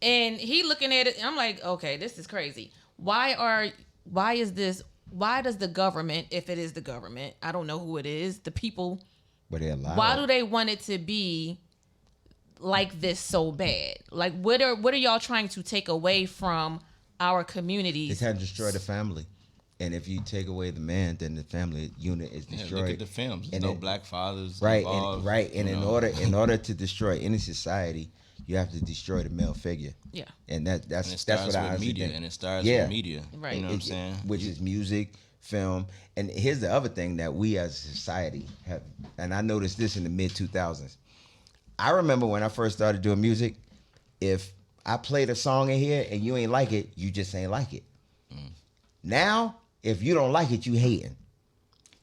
and he looking at it and I'm like, okay, this is crazy. Why does the government, if it is the government, I don't know who it is, the people, But they're allowed. why do they want it to be like this so bad? Like, what are y'all trying to take away from our communities? It's had to destroy the family. And if you take away the man, then the family unit is Yeah, destroyed. look at the films. There's And no it- black fathers. Right, involved, and you in know. order to destroy any society, you have to destroy the male figure. Yeah. And that's And it that's starts what I with honestly media, think. and it starts Yeah. with media. Right. You know what I'm saying? Which is music, film, and here's the other thing that we as a society have, and I noticed this in the mid 2000s. I remember when I first started doing music, if I played a song in here and you ain't like it, you just ain't like it. Now, if you don't like it, you hating.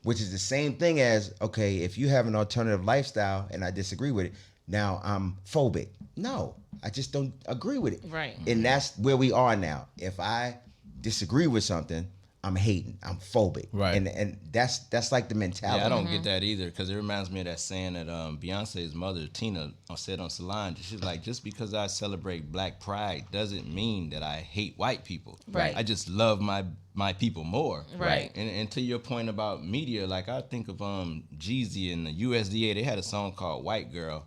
Which is the same thing as, okay, if you have an alternative lifestyle and I disagree with it, now I'm phobic. No, I just don't agree with it. Right. And that's where we are now. If I disagree with something, I'm hating. I'm phobic. Right. And that's like the mentality. Yeah, I don't get that either, because it reminds me of that saying that Beyonce's mother, Tina, said on Solange. She's like, just because I celebrate Black Pride doesn't mean that I hate white people. Right. I just love my people more. Right. And to your point about media, like I think of Jeezy and the USDA, they had a song called White Girl.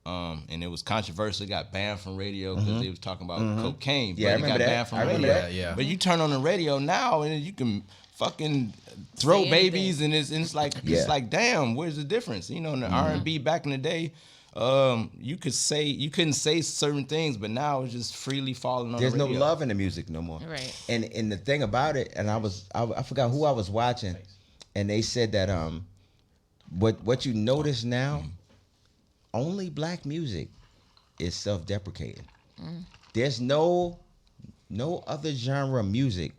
And it was controversial. It got banned from radio because they was talking about cocaine. Yeah, but I it got remember that. banned from I remember radio. that. Yeah. But you turn on the radio now and you can fucking throw Say babies and it's like Yeah. it's like, damn, where's the difference? You know, in the R&B back in the day, you couldn't say certain things, but now it's just freely falling on There's the no radio. love in the music no more. Right. And the thing about it, and I forgot who I was watching, and they said that what you notice now, only black music is self-deprecating. There's no other genre of music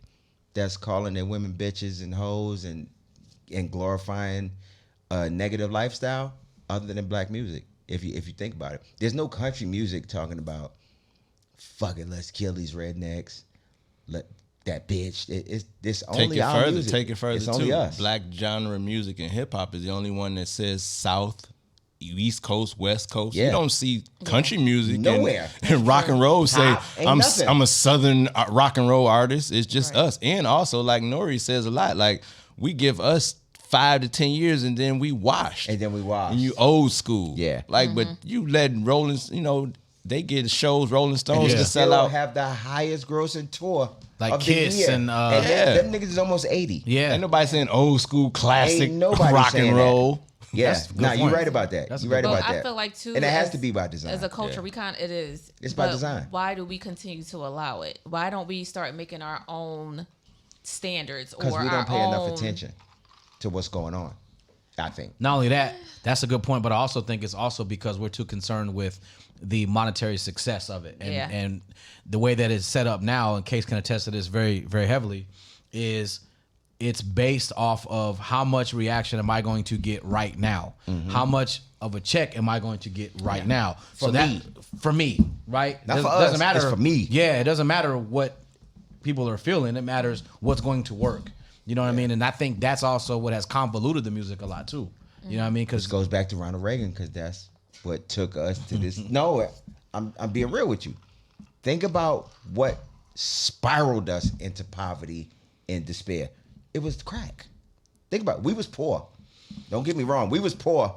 that's calling their women bitches and hoes and glorifying a negative lifestyle other than black music. If you think about it, there's no country music talking about fuck it, let's kill these rednecks, let that bitch. It's this only our music. Take it further It's too. only us. Black genre music and hip hop is the only one that says South, East Coast, West Coast. Yeah. You don't see country music Nowhere. and rock and roll say Pop, ain't nothing. I'm a Southern rock and roll artist. It's just Right. us. And also, like Nori says a lot, like we give us 5 to 10 years and then we washed. And then we watch. And you old school. Yeah. Like, but you let Rolling, they get shows, Rolling Stones Yeah. to Still sell out. have the highest grossing tour Like of the Kiss year. and, them niggas is almost 80. Yeah. Ain't nobody saying old school classic Ain't nobody rock saying and that. roll. Yeah, That's a good nah, you're point. right about that. That's a You're good right But about I that. feel like too, and it has as- to be by design. As a culture, Yeah. it is. It's by But design. Why do we continue to allow it? Why don't we start making our own standards or Because we our don't pay own enough attention to what's going on. I think. Not only that, that's a good point, but I also think it's also because we're too concerned with the monetary success of it. And, Yeah. and the way that it's set up now, and Case can attest to this very, very heavily, is it's based off of how much reaction am I going to get right now? How much of a check am I going to get right now? For me. For me, right? Not for Doesn't us, matter. it's for me. Yeah, it doesn't matter what people are feeling. It matters what's going to work. You know what I mean? And I think that's also what has convoluted the music a lot too. You know what I mean? This Because goes back to Ronald Reagan because that's what took us to this. No, I'm being real with you. Think about what spiraled us into poverty and despair. It was crack. Think about it. We was poor. Don't get me wrong. We was poor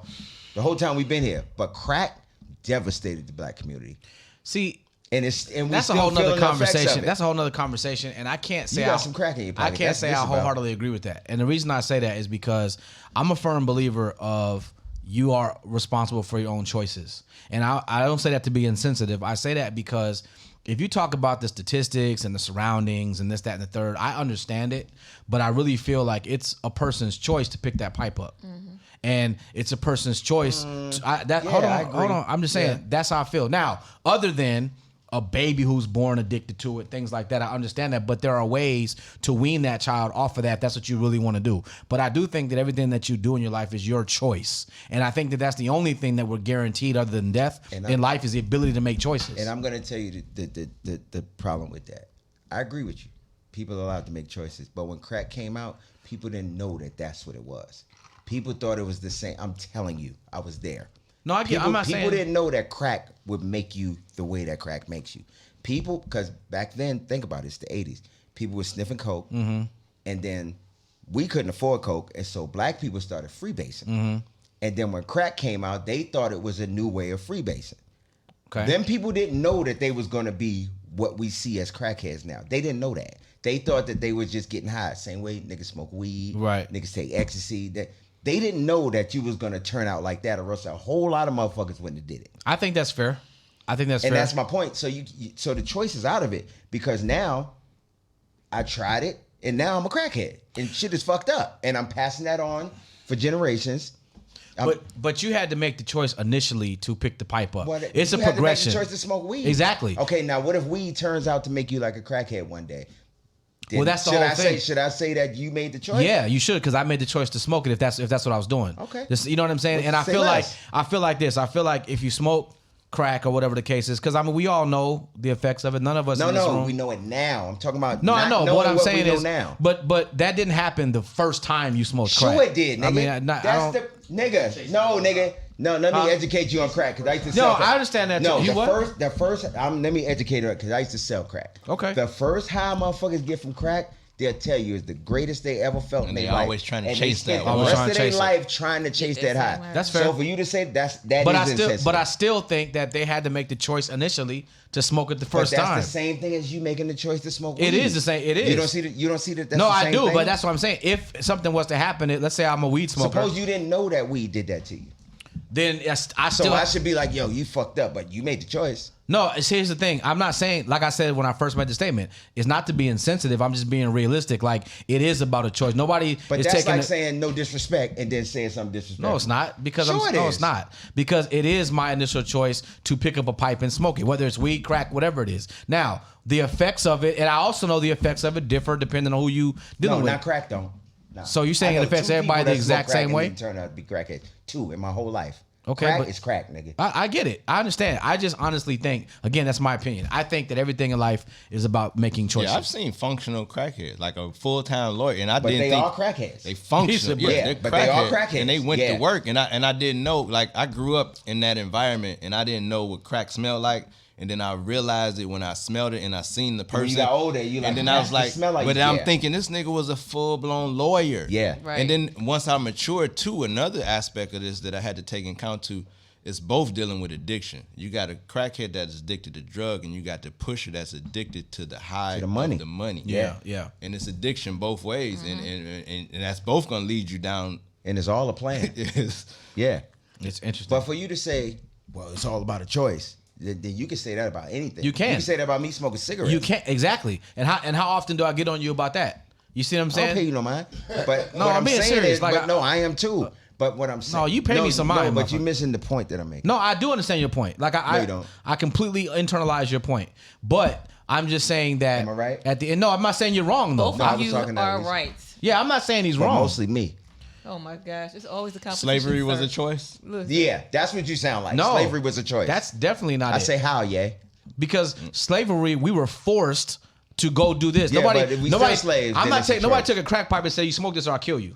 the whole time we've been here. But crack devastated the black community. see, And we that's a still whole nother feeling the effects conversation. of it. That's a whole nother conversation, and I can't say You got some crack in your pocket. I can't That's say what I it's about. wholeheartedly agree with that. And the reason I say that is because I'm a firm believer of you are responsible for your own choices. And I don't say that to be insensitive. I say that because if you talk about the statistics and the surroundings and this, that, and the third, I understand it, but I really feel like it's a person's choice to pick that pipe up. And it's a person's choice. Hold I agree. on. I'm just saying that's how I feel. Now, other than a baby who's born addicted to it, things like that, I understand that. But there are ways to wean that child off of that. If that's what you really want to do. But I do think that everything that you do in your life is your choice. And I think that that's the only thing that we're guaranteed other than death in life is the ability to make choices. And I'm going to tell you the problem with that. I agree with you. People are allowed to make choices. But when crack came out, people didn't know that that's what it was. People thought it was the same. I'm telling you, I was there. No, I get. I'm not saying People didn't know that crack would make you the way that crack makes you. People, because back then, think about it, it's the 80s. People were sniffing coke, and then we couldn't afford coke, and so black people started freebasing. And then when crack came out, they thought it was a new way of freebasing. Okay. Them people didn't know that they was going to be what we see as crackheads now. They didn't know that. They thought that they were just getting high. Same way niggas smoke weed. Right. Niggas take ecstasy. They didn't know that you was going to turn out like that, or else a whole lot of motherfuckers wouldn't have did it. I think that's fair. And that's my point. So so the choice is out of it because now I tried it and now I'm a crackhead and shit is fucked up and I'm passing that on for generations. But you had to make the choice initially to pick the pipe up. Well, it's a you had to make progression. the choice to smoke weed. Exactly. Okay, now what if weed turns out to make you like a crackhead one day? Then Well, that's the whole thing. Should I say that you made the choice? Yeah, you should, because I made the choice to smoke it. If that's what I was doing. Okay. You know what I'm saying? Well, and I say feel less. like this. I feel like if you smoke crack or whatever the case is, because I mean we all know the effects of it. None of us. in this room. We know it now. I'm talking about. No, I know. But what I'm saying we know is, now. but that didn't happen the first time you smoked crack. Sure it did, nigga. I mean, that's the nigga. No, nigga. No, let me educate you on crack because I used to sell crack. I understand that. No, too. the first. Let me educate her because I used to sell crack. Okay. The first high motherfuckers get from crack, they'll tell you is the greatest they ever felt in And their they life. always trying to And chase they that spent one. the rest Always of trying their to chase life trying to chase that that high. That's fair. So for you to say that But is insensitive. I still think that they had to make the choice initially to smoke it the first but that's time. the same thing as you making the choice to smoke weed. It is the same. It is. You don't see that. That's No, the I same do, thing? but that's what I'm saying. If something was to happen, let's say I'm a weed smoker, Suppose you didn't know that weed did that to you. then I So still. I should be like, yo, you fucked up, but you made the choice. No, here's the thing. I'm not saying, like I said when I first made the statement, it's not to be insensitive. I'm just being realistic. Like, it is about a choice. Nobody But is that's taking like it. saying no disrespect and then saying something disrespectful. No, it's not. Because Sure it no, is. it's not. Because it is my initial choice to pick up a pipe and smoke it, whether it's weed, crack, whatever it is. Now, the effects of it, and I also know the effects of it differ depending on who you dealing No, with. not crack though. No. So you're saying I it know affects 2 everybody people the that smoke exact crack same and way? didn't turn out to be crackheads. 2 in my whole life. Okay, crack but- is crack, nigga. I get it. I understand. I just honestly think, again, that's my opinion. I think that everything in life is about making choices. Yeah, I've seen functional crackheads, like a full-time lawyer, and I But didn't they think are crackheads. they function. Yeah, they're but they are crackheads. and they went Yeah. to work, and I didn't know. Like, I grew up in that environment, and I didn't know what crack smelled like. And then I realized it when I smelled it and I seen the person. When you got older, you like, and then I was "That's like, the smell like but you." I'm Yeah. thinking this nigga was a full-blown lawyer. Yeah. Right. And then once I matured too, another aspect of this that I had to take in account to is both dealing with addiction. You got a crackhead that's addicted to drug, and you got the pusher that's addicted to the high To the money. of the money. Yeah. And it's addiction both ways, and that's both gonna lead you down. And it's all a plan. It's- Yeah. It's interesting. But for you to say, well, it's all about a choice, then you can say that about anything. You can. You can say that about me smoking cigarettes. You can't exactly. And how often do I get on you about that? You see what I'm I saying? don't pay you no mind. But No, what I'm I'm being saying serious. is, Like, but no, I am too. But what I'm saying, No, you pay me some mind, No, but you're motherfucker. missing the point that I'm making. No, I do understand your point. Like No, you don't. I completely internalize your point. But I'm just saying that Am I right? at the end. No, I'm not saying you're wrong though. Both I of was you talking to are Lisa. right. Yeah, I'm not saying he's But wrong. mostly me. Oh my gosh, it's always a competition. Slavery was sir. a choice. Look, Yeah, that's what you sound like. No, Slavery was a choice. That's definitely not I it. say how, yeah. Because slavery, we were forced to go do this. Yeah, nobody, but if we nobody, still slaves, I'm then not it's a saying nobody choice. took a crack pipe and said, "You smoke this or I'll kill you."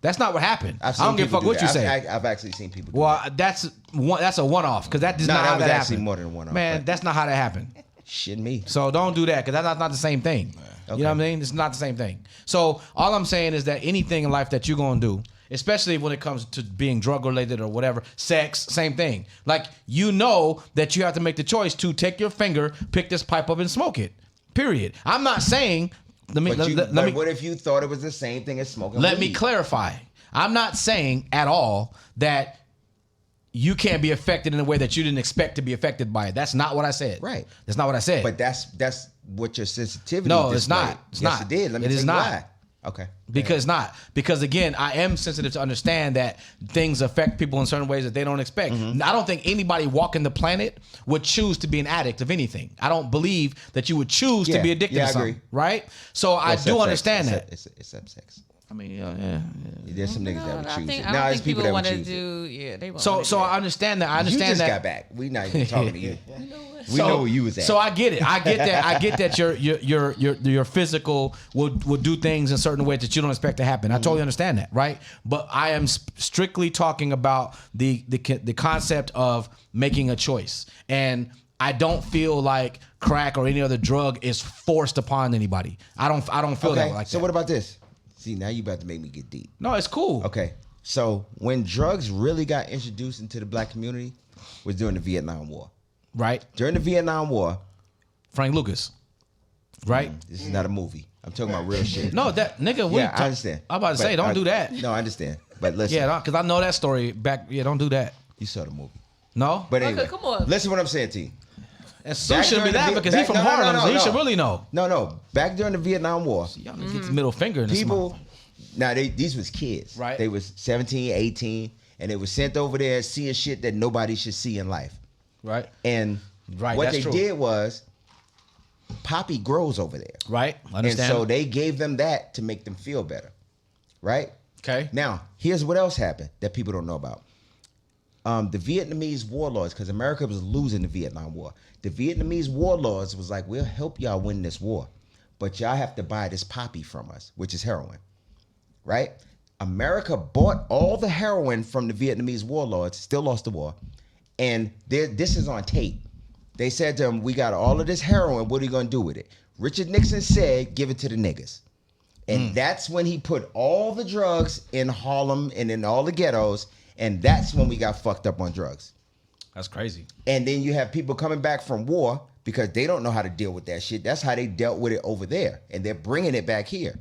That's not what happened. I I've seen don't give a people fuck do what you that. say. I've actually seen people do Well, that. that's a one-off because that does No, not that how was that actually happened. more than a one-off, Man, but- that's not how that happened. Shit me. So don't do that because that's not the same thing. You know what I mean? It's not the same thing. So all I'm saying is that anything in life that you're gonna do, especially when it comes to being drug related or whatever, sex, same thing. Like you know that you have to make the choice to take your finger, pick this pipe up, and smoke it. Period. I'm not saying. Let me But what if you thought it was the same thing as smoking let me weed? clarify. I'm not saying at all that you can't be affected in a way that you didn't expect to be affected by it. That's not what I said. Right. That's not what I said. But that's what your sensitivity No, it's displayed. not. It's yes, not. it did. Let me It tell is you not. why. Okay. Because again, I am sensitive to understand that things affect people in certain ways that they don't expect. Mm-hmm. I don't think anybody walking the planet would choose to be an addict of anything. I don't believe that you would choose to Yeah. be addicted Yeah, to I something, agree. right? So I Except do sex. understand that. Except sex. I mean, yeah. There's some niggas that would I choose think, it. I Now don't there's think people people that would want to choose it. do. Yeah, they want. So I understand that. I You understand just that. got back. We not even talking to you. We So- know where you was at. So I get it. I get that. I get that your physical will do things in certain ways that you don't expect to happen. I totally understand that, right? But I am strictly talking about the concept of making a choice, and I don't feel like crack or any other drug is forced upon anybody. I don't feel okay. that like So that. what about this? See, now you about to make me get deep. No, it's cool. Okay. So when drugs really got introduced into the black community was during the Vietnam War. Right, During the Vietnam War, Frank Lucas. Right. this is not a movie. I'm talking about real shit. No, that nigga. Yeah, I understand. I'm about to say, don't do that. No, I understand. But listen, Yeah, because I know that story back. Yeah, don't do that. you saw the movie. No, But Okay, anyway, come on. listen what I'm saying to you. and Sue Back should be during the laughing Vi- because he's back- from no, no, Harlem, no, so he no. should really know. No. Back during the Vietnam War, Y'all niggas get the middle finger in this people, now these was kids. Right. They was 17, 18, and it was sent over there seeing shit that nobody should see in life. Right. And Right, what that's they true. did was poppy grows over there. Right. Understand. And so they gave them that to make them feel better. Right? Okay. Now, here's what else happened that people don't know about. The Vietnamese warlords, because America was losing the Vietnam War. The Vietnamese warlords was like, we'll help y'all win this war, but y'all have to buy this poppy from us, which is heroin. Right? America bought all the heroin from the Vietnamese warlords, still lost the war, and this is on tape. They said to him, we got all of this heroin, what are you going to do with it? Richard Nixon said, give it to the niggas. And that's when he put all the drugs in Harlem and in all the ghettos, and that's when we got fucked up on drugs. That's crazy. And then you have people coming back from war because they don't know how to deal with that shit. That's how they dealt with it over there, and they're bringing it back here.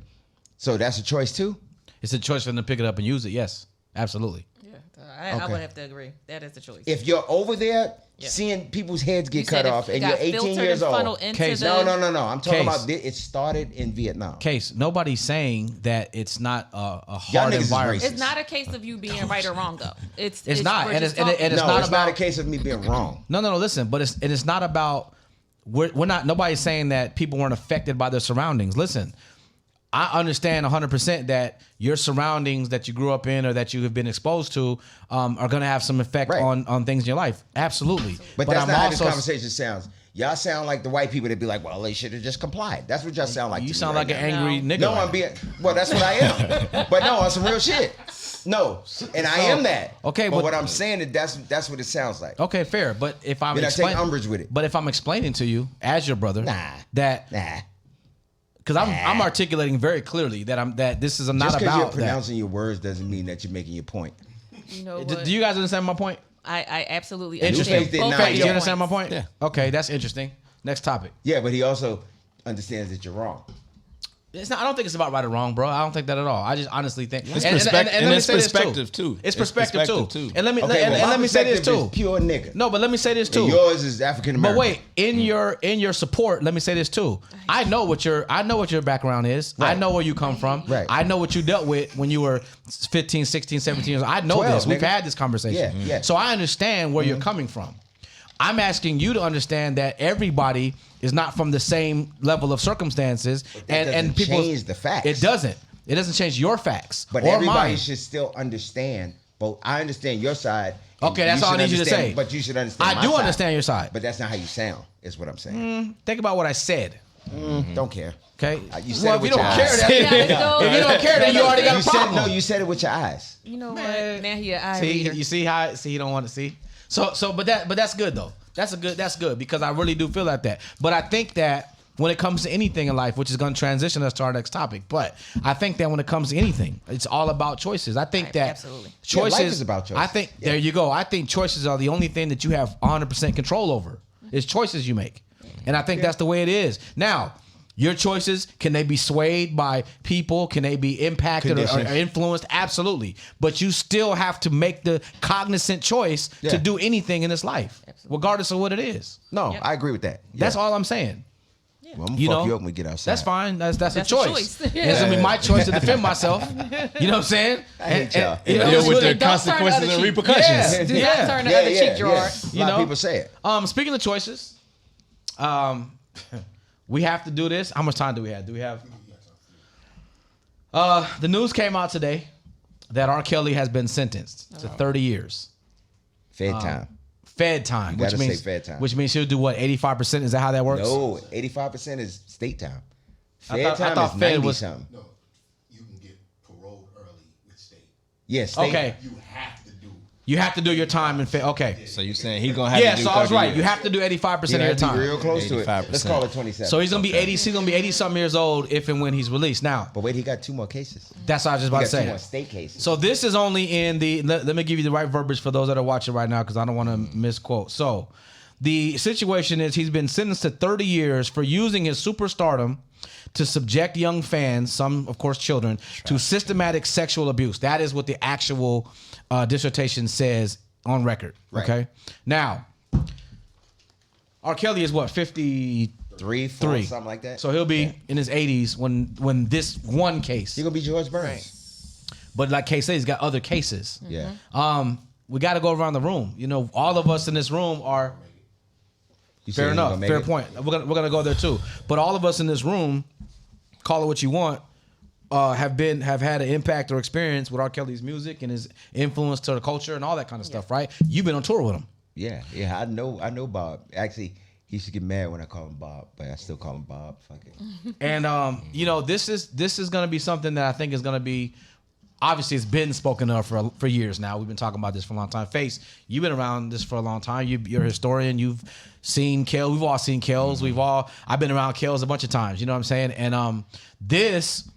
So that's a choice too? It's a choice for them to pick it up and use it. Yes, absolutely. Yeah, I would have to agree. That is the choice. If you're over there seeing people's heads get cut off and you're 18 years old. Case, No. I'm talking about it started in Vietnam. Case, nobody's saying that it's not a Y'all hard niggas is environment. racist. It's not a case of you being right or wrong, though. It's not, we're and just it's talking. not not a case of me being wrong. No. Listen, but it's not about. We're not. Nobody's saying that people weren't affected by their surroundings. Listen, I understand 100% that your surroundings that you grew up in or that you have been exposed to are going to have some effect on things in your life. Absolutely. But that's not how this conversation sounds. Y'all sound like the white people that be like, well, they should have just complied. That's what y'all sound like. You to sound me like right an now. angry nigga. No, right I'm being. Well, that's what I am. But no, on some real shit. No, and I am that. Okay, but but what I'm saying is that's what it sounds like. Okay, fair. But if I'm Then I take umbrage with it. But if I'm explaining to you as your brother, that because I'm articulating very clearly that this is not Just because about you're pronouncing your words doesn't mean that you're making your point. You know what? Do you guys understand my point? I absolutely Interesting. understand. Nuface did both not. of You your understand my points. point? Yeah. Okay, that's interesting. Next topic. Yeah, but he also understands that you're wrong. It's not. I don't think it's about right or wrong, bro. I don't think that at all. I just honestly think It's and perspective let me say this too. It's perspective too. And let me Okay, well, my let me say this perspective too. is pure nigga. No, but let me say this too. And yours is African American. But wait, in your support, let me say this too. I know what your background is. Right. I know where you come from. Right. I know what you dealt with when you were 15, 16, 17 years old. I know 12, this. We've nigga. had this conversation. Yeah. So I understand where you're coming from. I'm asking you to understand that everybody is not from the same level of circumstances, that and doesn't people change the facts. It doesn't. It doesn't change your facts But or everybody mine. should still understand. But I understand your side. Okay, that's all I need you to say. But you should understand. I my do side. understand your side. But that's not how you sound. Is what I'm saying. Think about what I said. Don't care. Okay. You said Well, it if with you don't your care, eyes. that, if you don't care, then you already got a problem. No, you said it with your eyes. You know what? Now he an eye See, reader. you see how he don't want to see. But that's good though. That's good because I really do feel like that. But I think that when it comes to anything in life, which is going to transition us to our next topic, but I think that when it comes to anything, it's all about choices. I think that absolutely. choices life is about choices. I think there you go. I think choices are the only thing that you have 100% control over. It's choices you make, and I think that's the way it is. Now, your choices, can they be swayed by people? Can they be impacted or influenced? Absolutely. But you still have to make the cognizant choice to do anything in this life, regardless of what it is. No, I agree with that. That's all I'm saying. Well, I'm gonna fuck you up when we get outside. That's fine. That's a That's a choice. choice. It's gonna be my choice to defend myself. You know what I'm saying? I hate y'all. You know, Deal it's with really- the consequences and repercussions. Yeah. Do not turn the other cheek, Jarard. A lot of people say it. Speaking of choices, we have to do this. How much time do we have? The news came out today that R. Kelly has been sentenced to 30 years. Fed time. Fed time, You which gotta means say fed time. which means she'll do what, 85%? Is that how that works? No, 85% is state time. I Fed thought time is Fed 90 was- something. No, you can get paroled early with state. Yes, state. Okay. You have to do. You have to do your time in Fed. Okay. So you're saying he's gonna have Yeah, to do so I was 30 right. years. You have to do 85% of your time. Real close to it. 85%. Let's call it 27. So he's gonna be 80. He's gonna be 80-something years old if and when he's released. Now, But wait, he got 2 more cases. that's what I was just He about got to 2 say. more state cases. So this is only in the. Let me give you the right verbiage for those that are watching right now because I don't want to misquote. So, the situation is he's been sentenced to 30 years for using his superstardom to subject young fans, some of course children, to systematic sexual abuse. That is what the actual dissertation says on record. Right. Okay. Now, R. Kelly is what, 53? 3, 4, something like that. So he'll be in his 80s when this one case. He's gonna be George Burns. But like Case said, he's got other cases. Yeah. We got to go around the room. You know, all of us in this room are. Fair enough. Fair point. We're gonna go there too. But all of us in this room, call it what you want, have had an impact or experience with R. Kelly's music and his influence to the culture and all that kind of stuff, right? You've been on tour with him. Yeah. I know Bob. Actually, he should get mad when I call him Bob, but I still call him Bob. Fuck it. And you know, this is gonna be something that I think is gonna be. Obviously, it's been spoken of for years now. We've been talking about this for a long time. Face, you've been around this for a long time. You're a historian. You've seen Kel. We've all seen Kels. I've been around Kels a bunch of times. You know what I'm saying? And this,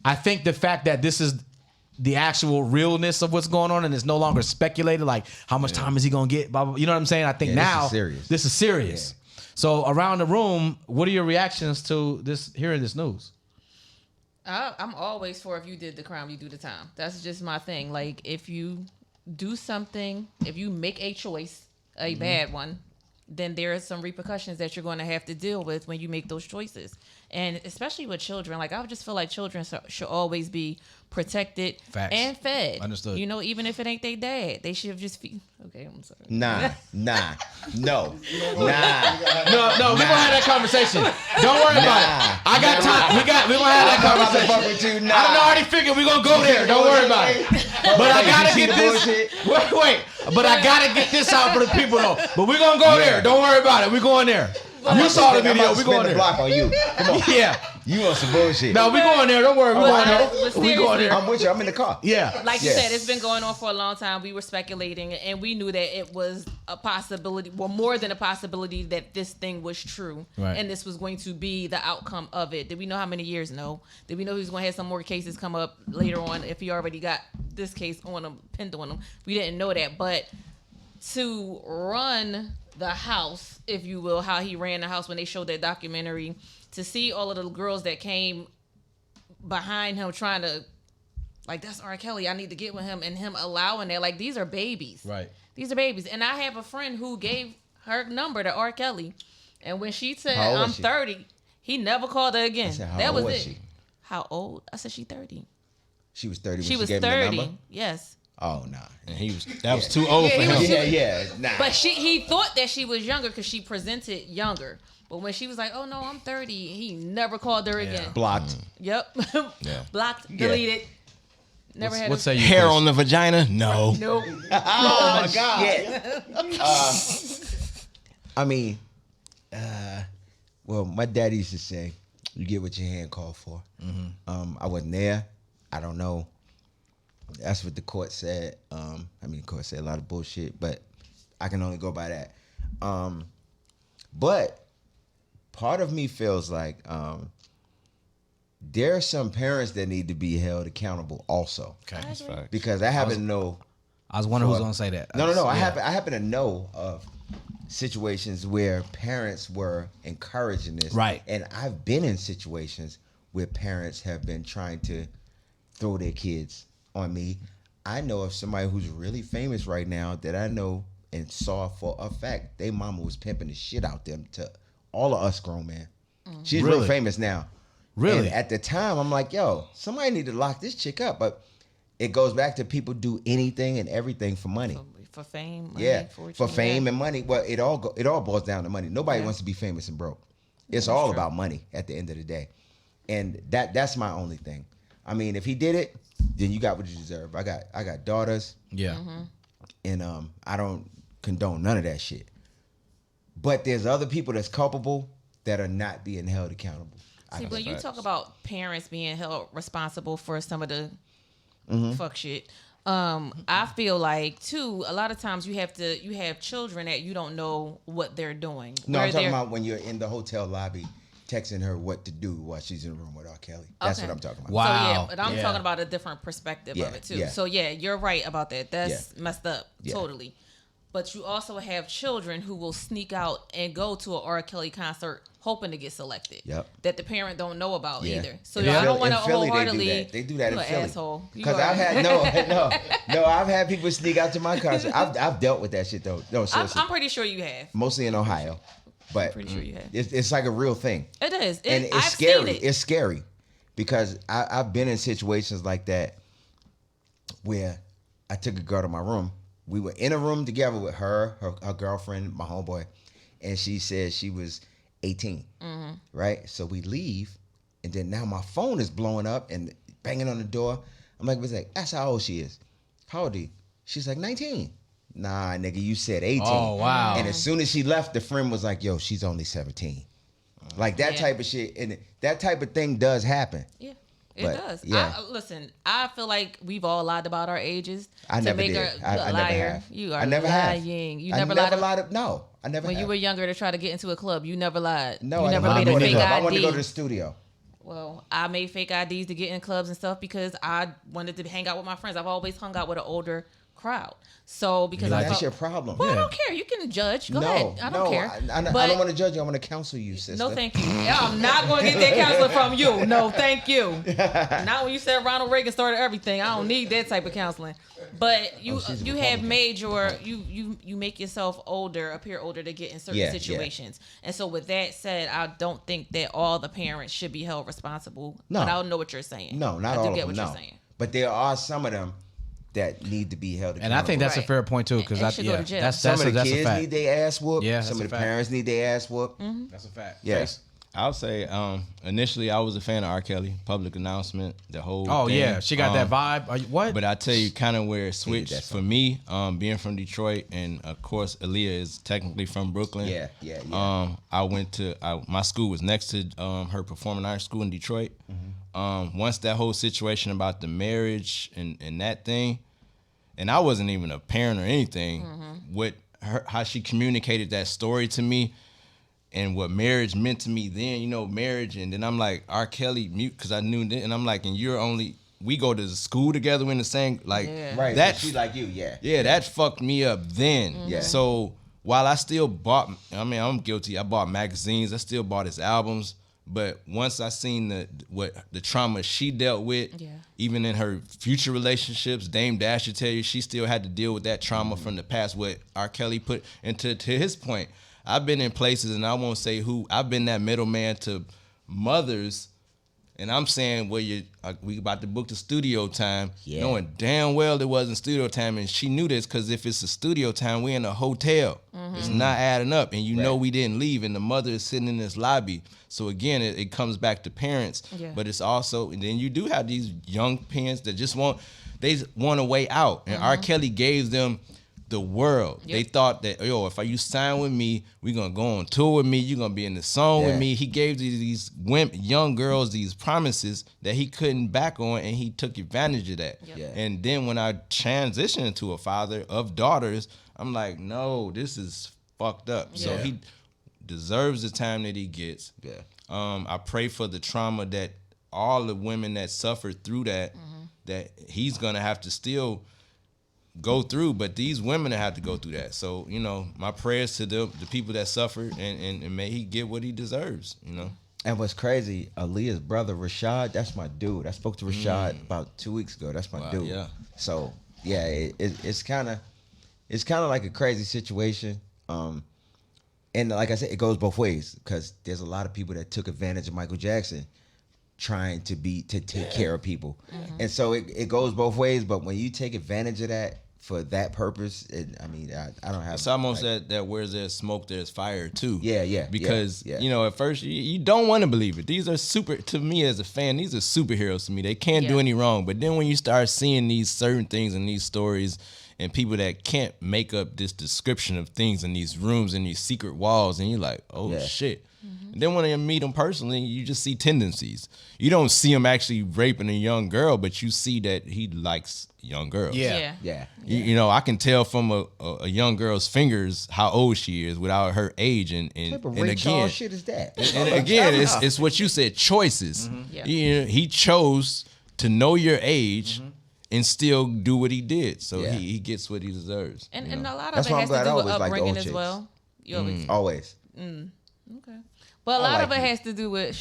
I think the fact that this is the actual realness of what's going on and it's no longer speculated, like how much time is he gonna get? Blah, blah, blah. You know what I'm saying? I think now this is serious. Yeah. So around the room, what are your reactions to hearing this news? I'm always for if you did the crime, you do the time. That's just my thing. Like, if you do something, if you make a choice, a bad one, then there are some repercussions that you're going to have to deal with when you make those choices. And especially with children, like, I would just feel like children should always be protected and fed. Understood. You know, even if it ain't their dad, they should have just Okay, I'm sorry. No. No, we're gonna have that conversation. Don't worry about it. I got time. We're gonna have that conversation. I already figured we're gonna go there. Don't worry about it. But I gotta get this. Wait. But I gotta get this out for the people though. But we're gonna go there. Don't worry about it. We're going there. You saw the video. We're going there. Block on you. Come on. Yeah. You on some bullshit. No, we going there. Don't worry. We're going there. We going there. I'm with you. I'm in the car. Yeah. Like you said, it's been going on for a long time. We were speculating, and we knew that it was a possibility, well, more than a possibility, that this thing was true. Right. And this was going to be the outcome of it. Did we know how many years? No. Did we know he was going to have some more cases come up later on if he already got this case on him, pinned on him? We didn't know that. But to run the house, if you will, how he ran the house when they showed that documentary, to see all of the girls that came behind him trying to, like, that's R. Kelly, I need to get with him, and him allowing that. Like, these are babies. Right. These are babies. And I have a friend who gave her number to R. Kelly, and when she said, How old I'm was she? 30, he never called her again. I said, how that old was was it. she? How old? I said, she 30. She was 30 when She was gave 30. him the number? Yes. Oh, nah. And that was too old for him. Yeah. Nah. But he thought that she was younger because she presented younger. But when she was like, oh, no, I'm 30, he never called her again. Blocked. Yep. Yeah. Blocked, deleted. Never had What say you? Hair Chris? on the vagina? No. Nope. Oh, my God. I mean, well, my daddy used to say, you get what your hand called for. Mm-hmm. I wasn't there. I don't know. That's what the court said. The court said a lot of bullshit, but I can only go by that. But part of me feels like there are some parents that need to be held accountable also. Okay. That's fact. Because I happen to know. I was wondering who's gonna say that. No. I happen to know of situations where parents were encouraging this. Right. And I've been in situations where parents have been trying to throw their kids on me. I know of somebody who's really famous right now that I know and saw for a fact their mama was pimping the shit out them to all of us grown men. She's Really? real famous now. Really? And at the time, I'm like, yo, somebody need to lock this chick up. But it goes back to people do anything and everything for money. For fame, money, Yeah, fortune, for fame and money. Well, it all boils down to money. Nobody Yeah. wants to be famous and broke. It's all about money at the end of the day. And that's my only thing. I mean, if he did it, then you got what you deserve. I got daughters. Yeah. And I don't condone none of that shit. But there's other people that's culpable that are not being held accountable. See, when you talk about parents being held responsible for some of the fuck shit, I feel like too, a lot of times you have children that you don't know what they're doing. No, I'm talking about when you're in the hotel lobby texting her what to do while she's in the room with R. Kelly. That's what I'm talking about. Wow. So yeah, but I'm talking about a different perspective Yeah, of it too. yeah. So yeah, you're right about that. That's messed up. Yeah. Totally. But you also have children who will sneak out and go to an R. Kelly concert hoping to get selected. Yep. That the parent don't know about Yeah. either. So In I don't Philly- want to in Philly, wholeheartedly. They do that you in an Philly. asshole. You Because are. I've had no. I've had people sneak out to my concert. I've dealt with that shit though. No, seriously. I'm pretty sure you have. Mostly in Ohio, but Pretty sure you have. it's like a real thing. It is. And it's I've scary. seen it. It's scary because I've been in situations like that where I took a girl to my room. We were in a room together with her girlfriend, my homeboy, and she said she was 18, right? So we leave, and then now my phone is blowing up and banging on the door. I'm like, that's how old she is. How old are you? She's like 19. Nah, nigga, you said 18. Oh, wow. And as soon as she left, the friend was like, yo, she's only 17. Like that type of shit. And that type of thing does happen. Yeah. It does. Yeah. Listen, I feel like we've all lied about our ages. I never did. I never have. You are I never lying. Have. You I never lied. No, I never When have. you were younger to try to get into a club, you never lied. No, you never I made a fake ID. I wanted to go to the studio. Well, I made fake IDs to get in clubs and stuff because I wanted to hang out with my friends. I've always hung out with an older crowd. So because That's your problem. Well, I don't care. You can judge. Go ahead. I don't care. I don't want to judge you. I want to counsel you, sister. No, thank you. I'm not going to get that counseling from you. No, thank you. Not when you said Ronald Reagan started everything. I don't need that type of counseling. But you have made you make yourself appear older to get in certain situations. And so with that said, I don't think that all the parents should be held responsible. No. But I don't know what you're saying. No, not all of them. I do get what you're saying. But there are some of them that need to be held accountable. And I think that's a fair point too, because that's some of the kids fact. need their ass whooped. Yeah, some of the parents need their ass whooped. Mm-hmm. That's a fact. Yes. I'll say, initially I was a fan of R. Kelly, public announcement, the whole thing. Yeah, she got that vibe. What? But I tell you kind of where it switched for me, being from Detroit, and of course Aaliyah is technically from Brooklyn. Yeah. I went to, my school was next to her performing arts school in Detroit. Once that whole situation about the marriage and that thing, and I wasn't even a parent or anything, how she communicated that story to me, and what marriage meant to me then, marriage. And then I'm like, R. Kelly, mute, because I knew that. And I'm like, and we go to school together in the same, like, right. that. She like you, Yeah, that fucked me up then. Yeah. So while I still bought, I'm guilty. I bought magazines. I still bought his albums. But once I seen the trauma she dealt with, even in her future relationships, Dame Dash will tell you she still had to deal with that trauma from the past. What R. Kelly put, and to his point, I've been in places, and I won't say who, I've been that middleman to mothers, and I'm saying, well, we about to book the studio time, knowing damn well it wasn't studio time, and she knew this, because if it's a studio time, we're in a hotel. It's not adding up, and know we didn't leave, and the mother is sitting in this lobby. So again, it comes back to parents, but it's also, and then you do have these young parents that just want a way out, and R. Kelly gave them the world. They thought that, if you sign with me, we're gonna go on tour with me, you're gonna be in the song with me. He gave these young girls these promises that he couldn't back on, and he took advantage of that. And then when I transitioned into a father of daughters, I'm like, no, this is fucked up. So he deserves the time that he gets. I pray for the trauma that all the women that suffered through that, that he's gonna have to still go through, but these women have to go through that. So, my prayers to the people that suffered, and may he get what he deserves, And what's crazy, Aaliyah's brother, Rashad, that's my dude. I spoke to Rashad about 2 weeks ago. That's my dude. Yeah. So, yeah, it's kind of like a crazy situation. And like I said, it goes both ways, because there's a lot of people that took advantage of Michael Jackson trying to take care of people. And so it goes both ways, but when you take advantage of that for that purpose, I don't have... It's almost that where there's smoke, there's fire too. Yeah. Because, at first, you don't want to believe it. These are to me as a fan, these are superheroes to me. They can't do any wrong. But then when you start seeing these certain things in these stories, and people that can't make up this description of things in these rooms and these secret walls, and you're like, shit. And then when you meet them personally, you just see tendencies. You don't see him actually raping a young girl, but you see that he likes young girls. Yeah. I can tell from a young girl's fingers how old she is without her age. And again, shit is that? And again, it's what you said, choices. He chose to know your age and still do what he did. So he gets what he deserves. And a lot of it has to do with upbringing as well. Always. Okay. But a lot of it has to do with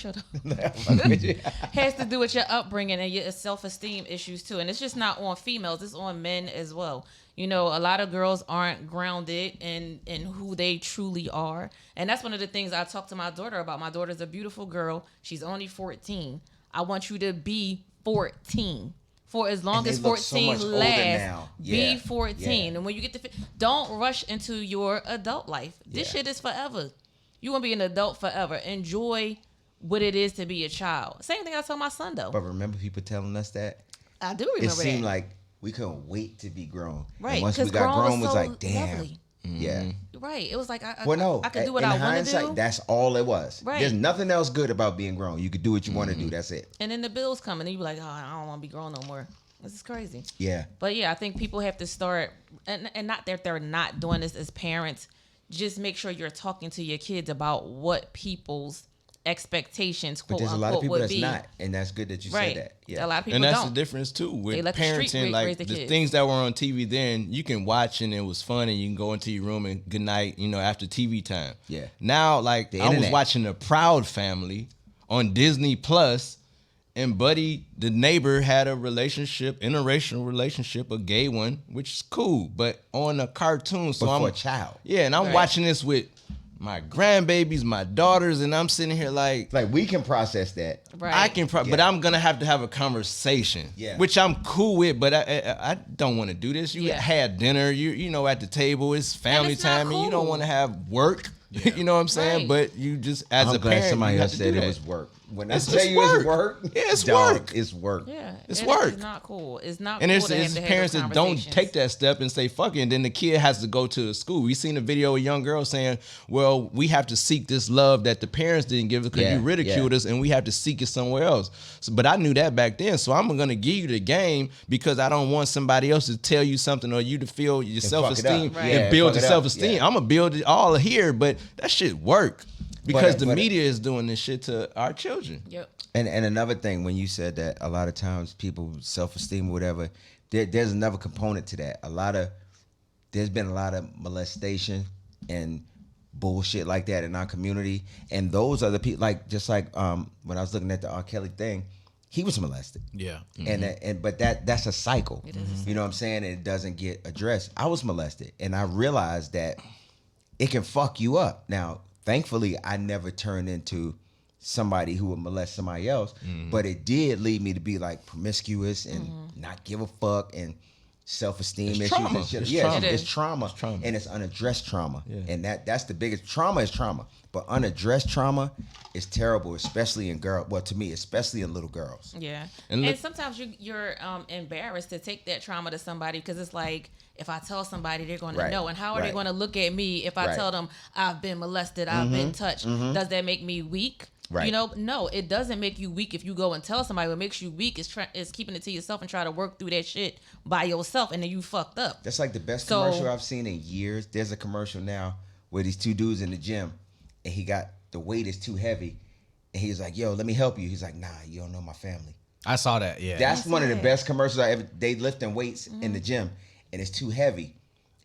has to do with your upbringing and your self-esteem issues too. And it's just not on females, it's on men as well. A lot of girls aren't grounded in who they truly are. And that's one of the things I talk to my daughter about. My daughter's a beautiful girl. She's only 14. I want you to be 14. for as long And as they look so 14 much older lasts. now. Be Yeah. 14. Yeah. And when you get to don't rush into your adult life. This Yeah. shit is forever. You're going to be an adult forever. Enjoy what it is to be a child. Same thing I tell my son, though. But remember people telling us that? I do remember It seemed that. like we couldn't wait to be grown. Right, And once we 'cause got grown, grown was was like, so damn. lovely. Yeah. Right. It was like, I Well, no. could do what in I want to hindsight, do. that's all it was. Right. There's nothing else good about being grown. You could do what you want to do. That's it. And then the bills come, and then you be like, oh, I don't want to be grown no more. This is crazy. Yeah. But yeah, I think people have to start, and not that they're not doing this as parents. Just make sure you're talking to your kids about what people's expectations, But quote there's a lot unquote, of people would that's be. not. And that's good that you Right. said that. Yeah. A lot of people And that's don't. the difference too They with let the street parenting. raise Like the the kids. things that were on TV then, you can watch and it was fun, and you can go into your room and good night, after TV time. Yeah. Now, like The I was internet. watching The Proud Family on Disney Plus, and Buddy, the neighbor, had a interracial relationship, a gay one, which is cool, but on a cartoon. So But I'm for a child. Yeah, and I'm Right. watching this with my grandbabies, my daughters, and I'm sitting here like. Like, we can process that. Right. I can, but Yeah. I'm gonna have to have a conversation, Yeah. which I'm cool with. But I don't want to do this. You Yeah. had dinner, at the table, it's family it's not time, and you don't cool. want to have work. You know what I'm saying? Right. But you just as I'm a glad parent, somebody you have else to said do it that. was work. When I It's tell just you work. it's work, Yeah, it's dog, work. It's work. Yeah, It's it work. is not cool. It's not And cool it's to have to have parents those that don't conversations. take that step and say fuck it, and then the kid has to go to the school. We seen a video of a young girl saying, "Well, we have to seek this love that the parents didn't give us because Yeah, you ridiculed yeah. us, and we have to seek it somewhere else." So, but I knew that back then, so I'm gonna give you the game because I don't want somebody else to tell you something or you to feel your fuck it up. self-esteem Right. and Yeah, build fuck your it up. self-esteem. Yeah. I'm gonna build it all here, but that shit work because the but- media is doing this shit to our children. Yep. And another thing, when you said that a lot of times people self-esteem or whatever, there's another component to that. There's been a lot of molestation and bullshit like that in our community, and those are the people. Just like when I was looking at the R. Kelly thing, he was molested. Yeah. But that's a cycle. You know what I'm saying? And it doesn't get addressed. I was molested, and I realized that it can fuck you up. Now, thankfully, I never turned into somebody who would molest somebody else, but it did lead me to be like promiscuous and not give a fuck and self-esteem It's issues trauma. and shit. It's Yeah, trauma. it's trauma. It's trauma. And it's unaddressed trauma. Yeah. And that's the biggest trauma is trauma. But unaddressed trauma is terrible, especially in to me, especially in little girls. Yeah. And And, look- sometimes you're embarrassed to take that trauma to somebody because it's like, if I tell somebody, they're going to Right. know. And how are they Right. going to look at me if I Right. tell them I've been molested, I've been touched? Does that make me weak? Right. No, it doesn't make you weak if you go and tell somebody. What makes you weak is keeping it to yourself and try to work through that shit by yourself, and then you fucked up. That's like the best So- commercial I've seen in years. There's a commercial now where these two dudes in the gym, and the weight is too heavy, and he's like, "Yo, let me help you." He's like, "Nah, you don't know my family." I saw that. Yeah. That's one of the it. best commercials I ever. They lifting weights in the gym, and it's too heavy,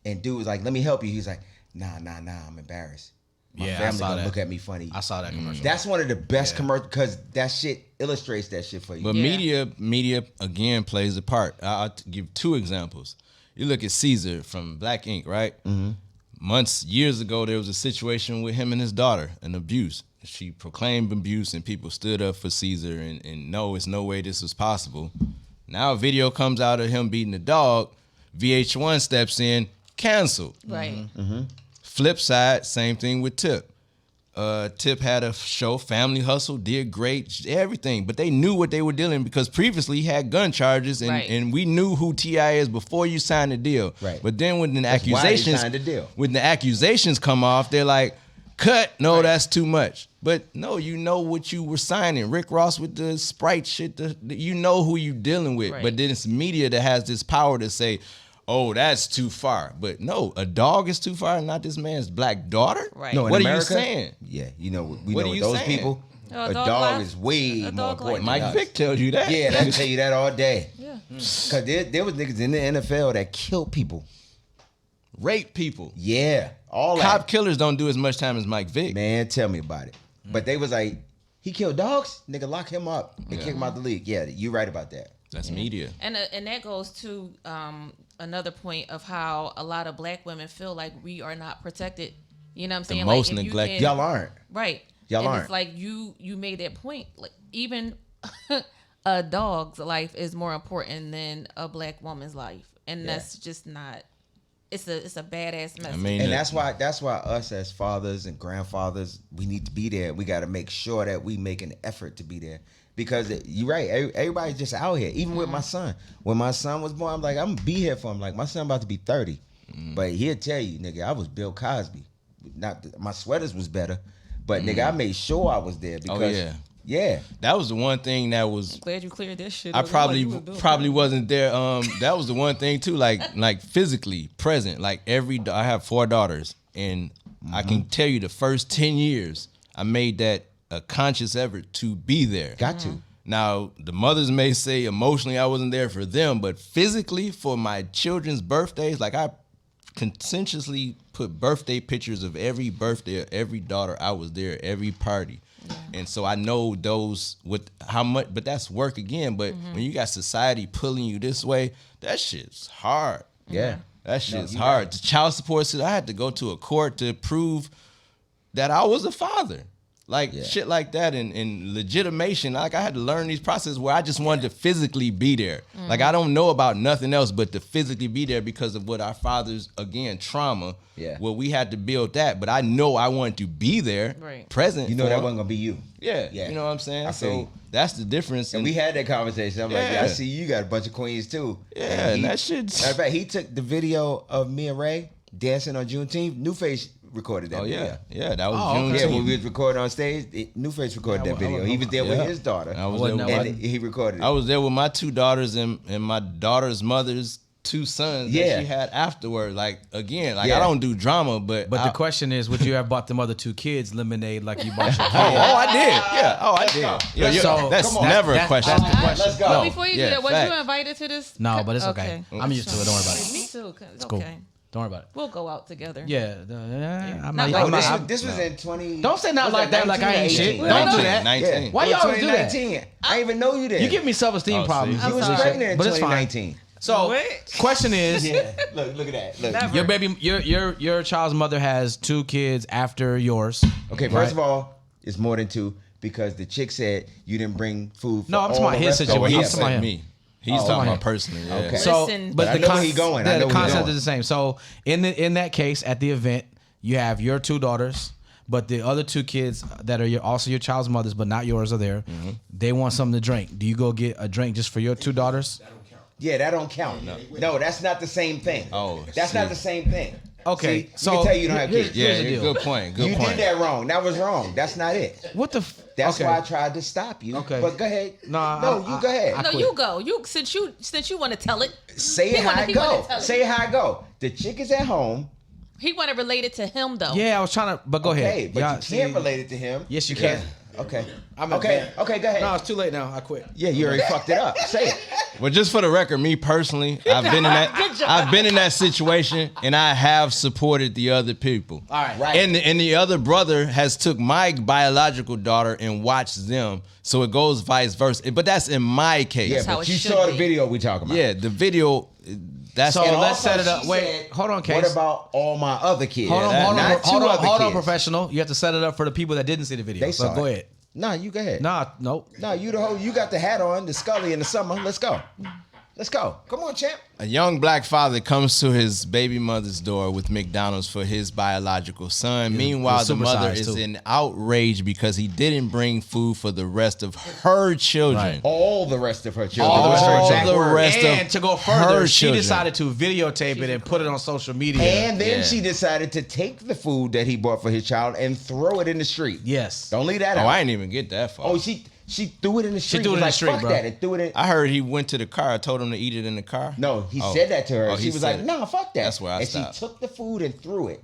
and dude was like, "Let me help you." He's like, "Nah, I'm embarrassed. My Yeah, I family saw gonna that. look at me funny." I saw that commercial. That's one of the best commercials because that shit illustrates that shit for you. But Yeah. media again plays a part. I'll give two examples. You look at Caesar from Black Ink, right? Years ago, there was a situation with him and his daughter, an abuse. She proclaimed abuse, and people stood up for Caesar, and no, it's no way this was possible. Now a video comes out of him beating the dog. VH1 steps in, canceled. Right. Flip side, same thing with Tip. Tip had a show, Family Hustle, did great, everything. But they knew what they were dealing because previously he had gun charges, and, Right. and we knew who T.I. is before you signed the deal. Right. But then when the That's why he accusations signed the deal. when the accusations come off, they're like, cut, no, Right. that's too much. But no, you know what you were signing. Rick Ross with the Sprite shit, you know who you dealing with. Right. But then it's media that has this power to say, oh, that's too far. But no, a dog is too far, not this man's black daughter. Right. No, in What are America, you saying? Yeah, we know What with are you those saying? people, A a dog dog life- is way a more dog important. life. Mike than us. Vick tells you that. Yeah, they'll tell you that all day. Yeah. Because there was niggas in the NFL that killed people. Rape people. Yeah, all Cop that. killers don't do as much time as Mike Vick. Man, tell me about it. But they was like, he killed dogs? Nigga, lock him up and kick him out the league. Yeah, you right about that. That's media. And that goes to another point of how a lot of black women feel like we are not protected. You know what I'm saying? most like, if you neglected. can- Y'all aren't. Right. Y'all and aren't. It's like you made that point. Like even a dog's life is more important than a black woman's life, and that's just not. It's a badass message. I mean, and that's why us as fathers and grandfathers, we need to be there. We got to make sure that we make an effort to be there, because you're right. Everybody's just out here. Even with my son, when my son was born, I'm like, I'm gonna be here for him. Like, my son about to be 30, but he'll tell you, nigga, I was Bill Cosby. Not my sweaters was better, but nigga, I made sure I was there because yeah, that was the one thing that was. I'm glad you cleared this shit. I probably wasn't there. That was the one thing too, like physically present. Like I have 4 daughters, and I can tell you the first 10 years I made that a conscious effort to be there. Got to. Now the mothers may say emotionally I wasn't there for them, but physically for my children's birthdays, like I conscientiously put birthday pictures of every birthday of every daughter. I was there every party. And so I know those with how much, but that's work again. But when you got society pulling you this way, that shit's hard. Yeah. That shit's hard. The child support system, I had to go to a court to prove that I was a father. Like shit like that and legitimation. Like I had to learn these processes where I just wanted to physically be there. Like I don't know about nothing else but to physically be there because of what our fathers, again, trauma. Yeah. Well, we had to build that. But I know I wanted to be there, present. You know that wasn't gonna be you. Yeah. You know what I'm saying? So that's the difference. And we had that conversation. I'm like, I see you got a bunch of queens too. Yeah, and that shit's. Matter of fact, he took the video of me and Ray dancing on Juneteenth. Nuface recorded that video. Yeah, that was Juneteenth. Yeah, when we was recording on stage, Nuface recorded that video. He was there with his daughter. He recorded it. I was there with my 2 daughters and my daughter's mother's 2 sons that she had afterward. Like, again, I don't do drama, but the question is, would you have bought them other 2 kids lemonade like you bought your kid? I did. Yeah. I did. So that's never a question. That's the question. Let's go. But before you do that, was you invited to this? No, but it's okay. I'm used to it. Don't worry about it. Me too. It's cool. okay. Don't worry about it. We'll go out together. Yeah. This was in 20. Don't say nothing like that like I ain't shit. Don't do that. 19. Why y'all always do that? I didn't even know you there. You give me self-esteem problems. You was pregnant in 2019. So, question is, look at that. Look. Your child's mother has 2 kids after yours. Okay, first of all, it's more than 2 because the chick said you didn't bring food. No, I'm talking about his situation. He's talking about me. He's talking about personally. Yeah. Okay. So, but I know where he's going. The concept is the same. So, in that case, at the event, you have your 2 daughters, but the other 2 kids that are also your child's mothers, but not yours, are there. Mm-hmm. They want something to drink. Do you go get a drink just for your 2 daughters? Yeah, that don't count. No, that's not the same thing. That's not the same thing. Okay, so you can tell you don't have kids. Yeah, good point. You did that wrong. That was wrong. That's not it. What the? That's why I tried to stop you. Okay, but go ahead. No, you go ahead. No, you go. Since you want to tell it. Say it how it go. Say it how it go. The chick is at home. He want to relate it to him though. Yeah, I was trying to, but go ahead. Okay, but you can't relate it to him. Yes, you can. Okay. Okay, go ahead. No, it's too late now. I quit. Yeah, you already fucked it up. Say it. Well, just for the record, me personally, I've been in that situation, and I have supported the other people. All right. And the other brother has took my biological daughter and watched them, so it goes vice versa. But that's in my case. Yeah, but you saw the video we talking about. Yeah, the video. That's so let's set it up. Wait, hold on, Case. What about all my other kids? Hold on, professional. You have to set it up for the people that didn't see the video. So go ahead. Nah, you go ahead. Nope. Nah, you got the hat on, the Scully in the summer. Let's go. Come on, champ. A young black father comes to his baby mother's door with McDonald's for his biological son. Meanwhile, the mother is in outrage because he didn't bring food for the rest of her children. Right. All the rest of her children. And to go further, she decided to videotape it and put it on social media. And then she decided to take the food that he bought for his child and throw it in the street. Yes. Don't leave that out. Oh, I didn't even get that far. Oh, she threw it in the street. She threw it in the street, bro. That and threw it in. I heard he went to the car. I told him to eat it in the car. No, he said that to her. She was like, "No, fuck that." That's where I stopped. She took the food and threw it.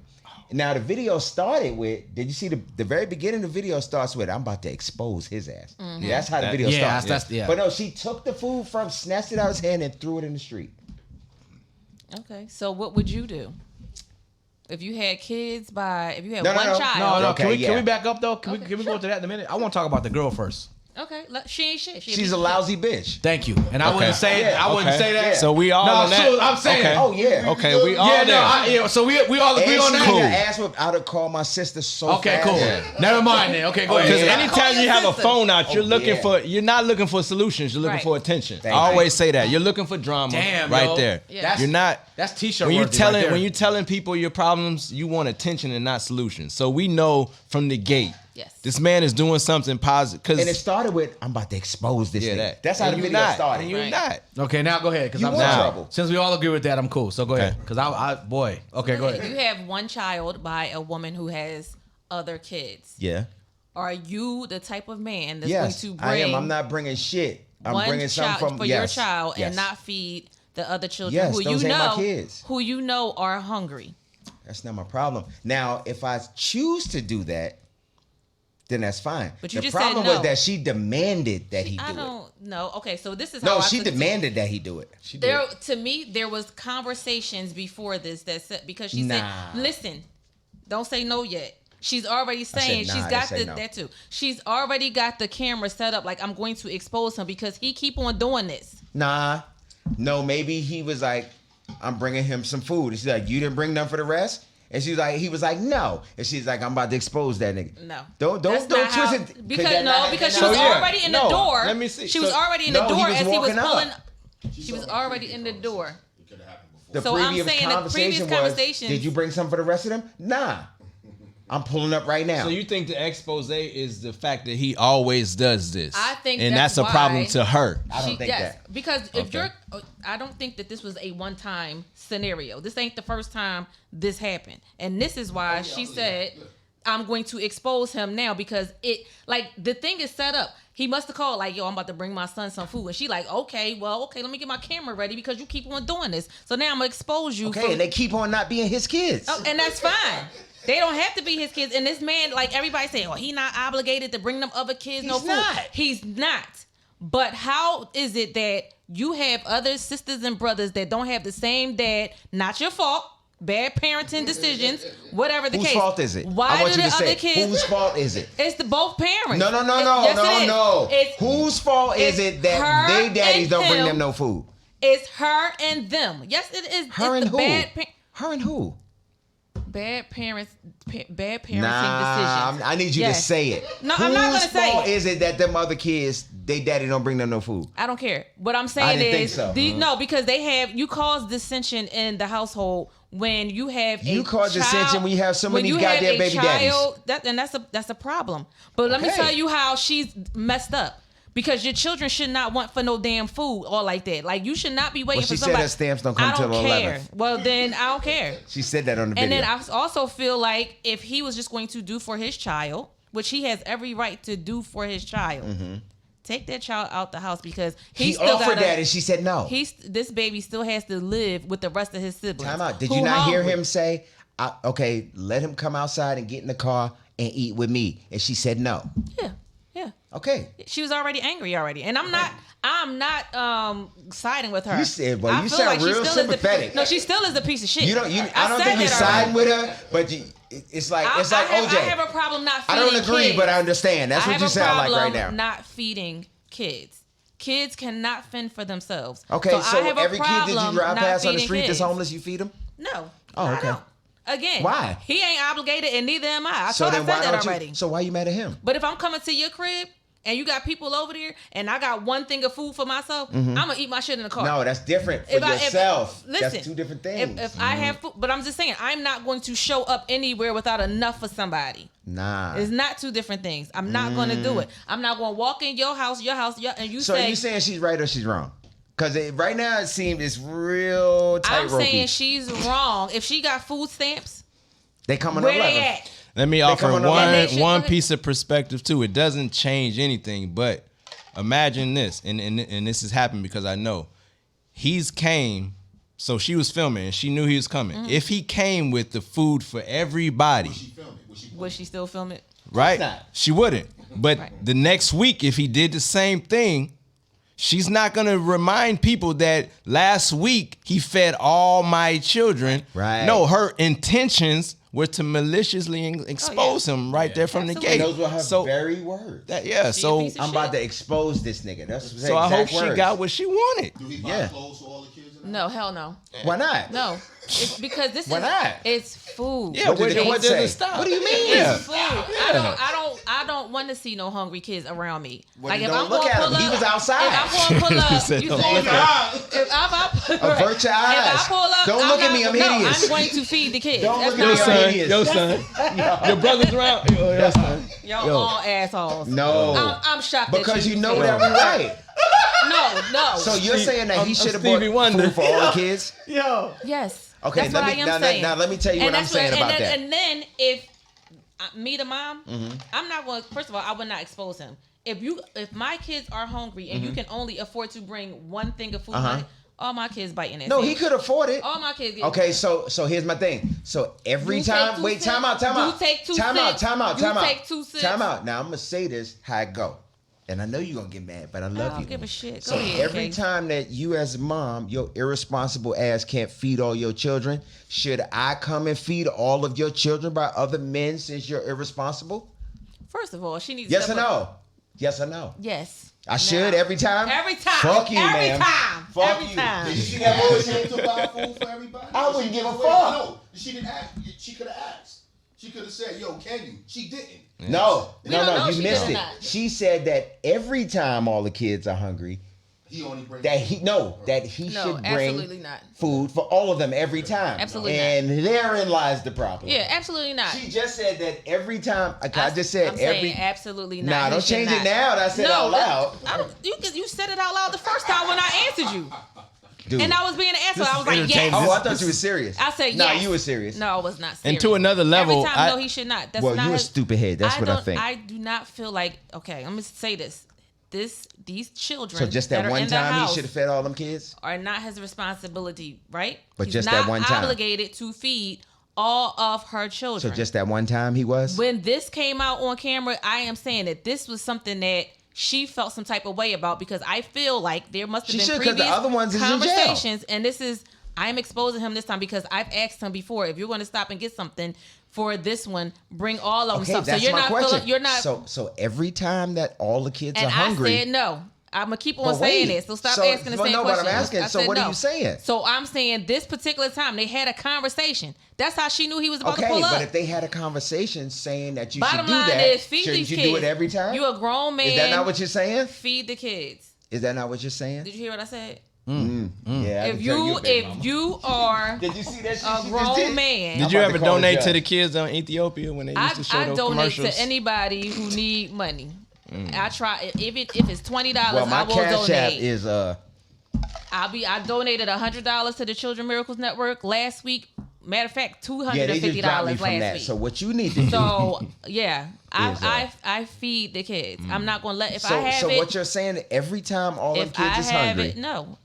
Now the video started with. Did you see the very beginning? Of the video starts with, "I'm about to expose his ass." Mm-hmm. That's how the video starts. But no, she took the food snatched it out of his hand and threw it in the street. Okay, so what would you do? If you had kids one child. No. Can we back up though? Can we go to that in a minute? I want to talk about the girl first. Okay, she ain't shit. She's a lousy bitch. Thank you. And I wouldn't say it. I wouldn't say that. Yeah. So we all No, on that. so I'm saying. Okay. Oh yeah. Okay, we all there. So we all agree on that. Cool. Ass whipped. I'd have called my sister so Okay, fast. cool. Yeah. Never mind then. Okay, go ahead. Because Yeah. anytime you have a phone out, you're looking yeah. for. You're not looking for solutions. You're looking Right. for attention. Thank I you. always say that. You're looking for drama. Damn, right yo. there. Yeah. You're not. That's t-shirt when you worthy right there. when you're telling people your problems, you want attention and not solutions. So we know from the gate. Yes. This man is doing something positive. And it started with, I'm about to expose this nigga. That's how and the you video not. started. And you're Right. not. Okay, now go ahead. Because You I'm want now, trouble. Since we all agree with that, I'm cool. So go ahead. Because boy. Okay, go ahead. You have one child by a woman who has other kids. Yeah. Are you the type of man that's Yes, going to I bring am. I'm not bringing shit. I'm one bringing something child from for your child and not feed the other children Yes, who those you ain't my know kids. who you know are hungry? That's not my problem. Now, if I choose to do that, then that's fine. But you the just said problem no. was that she demanded that he do I it. don't know. Okay, so this is how No, I she took it. demanded that he do it. She did. There, to me, there was conversations before this that said, because she Nah. said, "Listen, don't say no yet." She's already saying nah, she's I got didn't say no. that too. She's already got the camera set up. Like, I'm going to expose him because he keep on doing this. Nah. No, maybe he was like, I'm bringing him some food. And she's like, you didn't bring none for the rest? And she's like, he was like, no. And she's like, I'm about to expose that nigga. No, Don't That's twist not how- it. Because she So, was yeah. already in the No, door. let me see. She was So- already in No, the he door was as he was walking up. pulling. She was already in the door. The So I'm previous saying the previous conversation was, conversations- did you bring some for the rest of them? Nah. I'm pulling up right now. So you think the expose is the fact that he always does this? I think and that's that's a problem why- to her. I don't think that. Because if Okay. you're, I don't think that this was a one-time scenario. This ain't the first time this happened, and this is why she said, "I'm going to expose him now," because it, like, the thing is set up. He must have called like, "Yo, I'm about to bring my son some food," and she like, "Okay, let me get my camera ready because you keep on doing this. So now I'm gonna expose you." Okay, and they keep on not being his kids. Oh, and that's fine. They don't have to be his kids. And this man, like, everybody saying, "Oh, he not obligated to bring them other kids no He's food." not. He's not. But how is it that you have other sisters and brothers that don't have the same dad? Not your fault. Bad parenting decisions, whatever the Whose case. fault is it? Why I want do you the to say other kids? whose fault is it? It's the both parents. No. Yes, it is. No. It's, Whose fault is it's it that her they daddies and don't bring him. them no food? It's her and them. Yes, it is. Her it's and the who? Her and who? bad parenting decisions. Nah, I need you to Yes. say it. No, I'm not gonna Whose say fault it. is it that them other kids, they daddy don't bring them no food? I don't care. What I'm I saying didn't think is, so. no, because you cause dissension in the household when you have You a cause child, dissension when you have so many you goddamn have a baby child, and that's a problem. But let me Okay. tell you how she's messed up. Because your children should not want for no damn food or like that. Like, you should not be waiting Well, she for said somebody. her stamps don't come I don't till the care. 11th. Well, then I don't care. She said that on the And video. then I also feel like if he was just going to do for his child, which he has every right to do for his child, take that child out the house because he he still offered gotta, that and she said no. this baby still has to live with the rest of his siblings. Time out. Did who you not hear hungry. him say, okay, let him come outside and get in the car and eat with me? And she said no. Yeah. Okay. She was already angry already, and I'm not siding with her. You said, boy, I you feel sound she real still is sympathetic. no, she still is a piece of shit. I don't said think you're that siding already. with her, but it's like I OJ. have a problem not I feeding don't agree, kids. but I understand. That's I what have you a sound like right problem now. not feeding kids. Kids cannot fend for themselves. Okay, I so have a every kid that problem you drive not past on the feeding street kids. that's homeless, you feed them? No. Oh, I okay. don't. Again, Why? He ain't obligated, and neither am I. I So said then why that don't already. you? So why you mad at him? But if I'm coming to your crib and you got people over there, and I got one thing of food for myself, I'm gonna eat my shit in the car. No, that's different for yourself. That's two different things. If I have food, but I'm just saying, I'm not going to show up anywhere without enough for somebody. Nah. It's not two different things. I'm not going to do it. I'm not going to walk in your house, and you So say. you saying she's right or she's wrong? Because right now it seems it's real I'm tightrope. saying she's wrong. If she got food stamps, They coming where on they 11th. at? Let me offer come on the line. And they should one go piece of perspective too. It doesn't change anything, but imagine this, and this has happened because I know he's came. So she was filming and she knew he was coming. Mm-hmm. If he came with the food for everybody, Would she still film it? right? not. She wouldn't. But Right. the next week, if he did the same thing, she's not gonna remind people that last week he fed all my children. Right. No, her intentions were to maliciously expose him right there from the Absolutely. gate. Those were her very words. So piece of I'm about to expose this nigga. That's so I hope she got what she wanted. Do he buy Yeah. clothes for all the kids? No, hell no. Why not? No. It's because this Why is not? it's food. Yeah, What did the where court does say? it stop? What do you mean? Yeah. It's food. I don't want to see no hungry kids around me. Well, then don't look at him. He was outside. If I'm gonna pull up, said you don't say, look if I'm Avert your eyes. If I pull up, Don't look at me. I'm hideous. I'm going to feed the kids. Don't That's look at not me. right. Hideous. Yo, son. Your brother's around. Yo, son. Y'all all assholes. No. I'm shocked Because that you know that we're right. No. So you're saying that he should have bought Stevie Wonder. food for all the kids? Yo. Yes. Okay, That's let what me- I am now- saying. now let me tell you what I'm that's saying about that. And then if me, the mom, Mm-hmm. I'm not going. First of all, I would not expose him. If my kids are hungry and you can only afford to bring one thing of food, all my kids biting that. No, he could afford it. All my kids. Get Okay, so here's my thing. So every You time, take 2 wait, cents. time out. You take 2 cents. Time out. You take 2 cents. Time out. Now I'm gonna say this how it go, and I know you're gonna get mad, but I love I you. don't give a shit. So Go ahead, every Case. time that you as a mom, your irresponsible ass can't feed all your children, should I come and feed all of your children by other men since you're irresponsible? First of all, she needs. Yes to or step up. no? Yes or no? Yes. I should No. every time? Every time. Fuck you, every man. Time. Fuck every you. time. Did you see that bullshit to buy food for everybody? I wouldn't give a Wait, fuck. No, she didn't ask. She could have asked. She could have said, "Yo, can you?" She didn't. No, We don't know you she missed did or it. not. She said that every time all the kids are hungry, He only brings that he No, should bring absolutely not. food for all of them every time. Absolutely not. and therein lies the problem. Yeah, absolutely not. She just said that every time. I just said I'm every. saying absolutely not. Nah, He don't should change it not. now. That I said out loud. You said it out loud the first time when I answered you, Dude. and I was being an asshole. I was like, yes. Oh, I thought you were serious. I said yes. Nah, you were serious. No, I was not serious. And to another level, Every time, no, he should not. That's Well, not you a his- stupid head. That's what I don't- think. I do not feel like. Okay, I'm gonna say this. These children. So just that are one in the time he house should have fed all them kids. are not his responsibility, right? But He's just not that one time. obligated to feed all of her children. So just that one time he was. When this came out on camera, I am saying that this was something that she felt some type of way about because I feel like there must have She been should, 'cause the previous other ones is in jail. conversations, and this is I'm exposing him this time because I've asked him before if you're going to stop and get something for this one, bring all of them Okay, stuff. So that's you're my not question. feeling, you're not. So every time that all the kids and are hungry. I said no. I'm gonna keep on But saying wait, it. So stop so- asking the but same no, but I'm question. asking, I so said what are no. you saying? So I'm saying this particular time they had a conversation. That's how she knew he was about to Okay, pull up. but if they had a conversation saying that you Bottom should do line that, is feed shouldn't these you kids. do it every time? You a grown man. Is that not what you're saying? Feed the kids. Is that not what you're saying? Did you hear what I said? Yeah. I If can tell you a big mama. if you are Did you see that shit a she just grown did? man, Did you I'm about ever to call the donate judge. to the kids on Ethiopia when they used to show I those donate commercials? to anybody who need money. I try if it's $20, Well, my I will cash app donate. is I donated $100 to the Children Miracles Network last week. Matter of fact, yeah, they just dropped me $250 from last that. week. So what you need to do. So yeah, Is, I feed the kids. I'm not gonna let if I So have it. what you're saying? Every time all them If kids I is have hungry. it, no.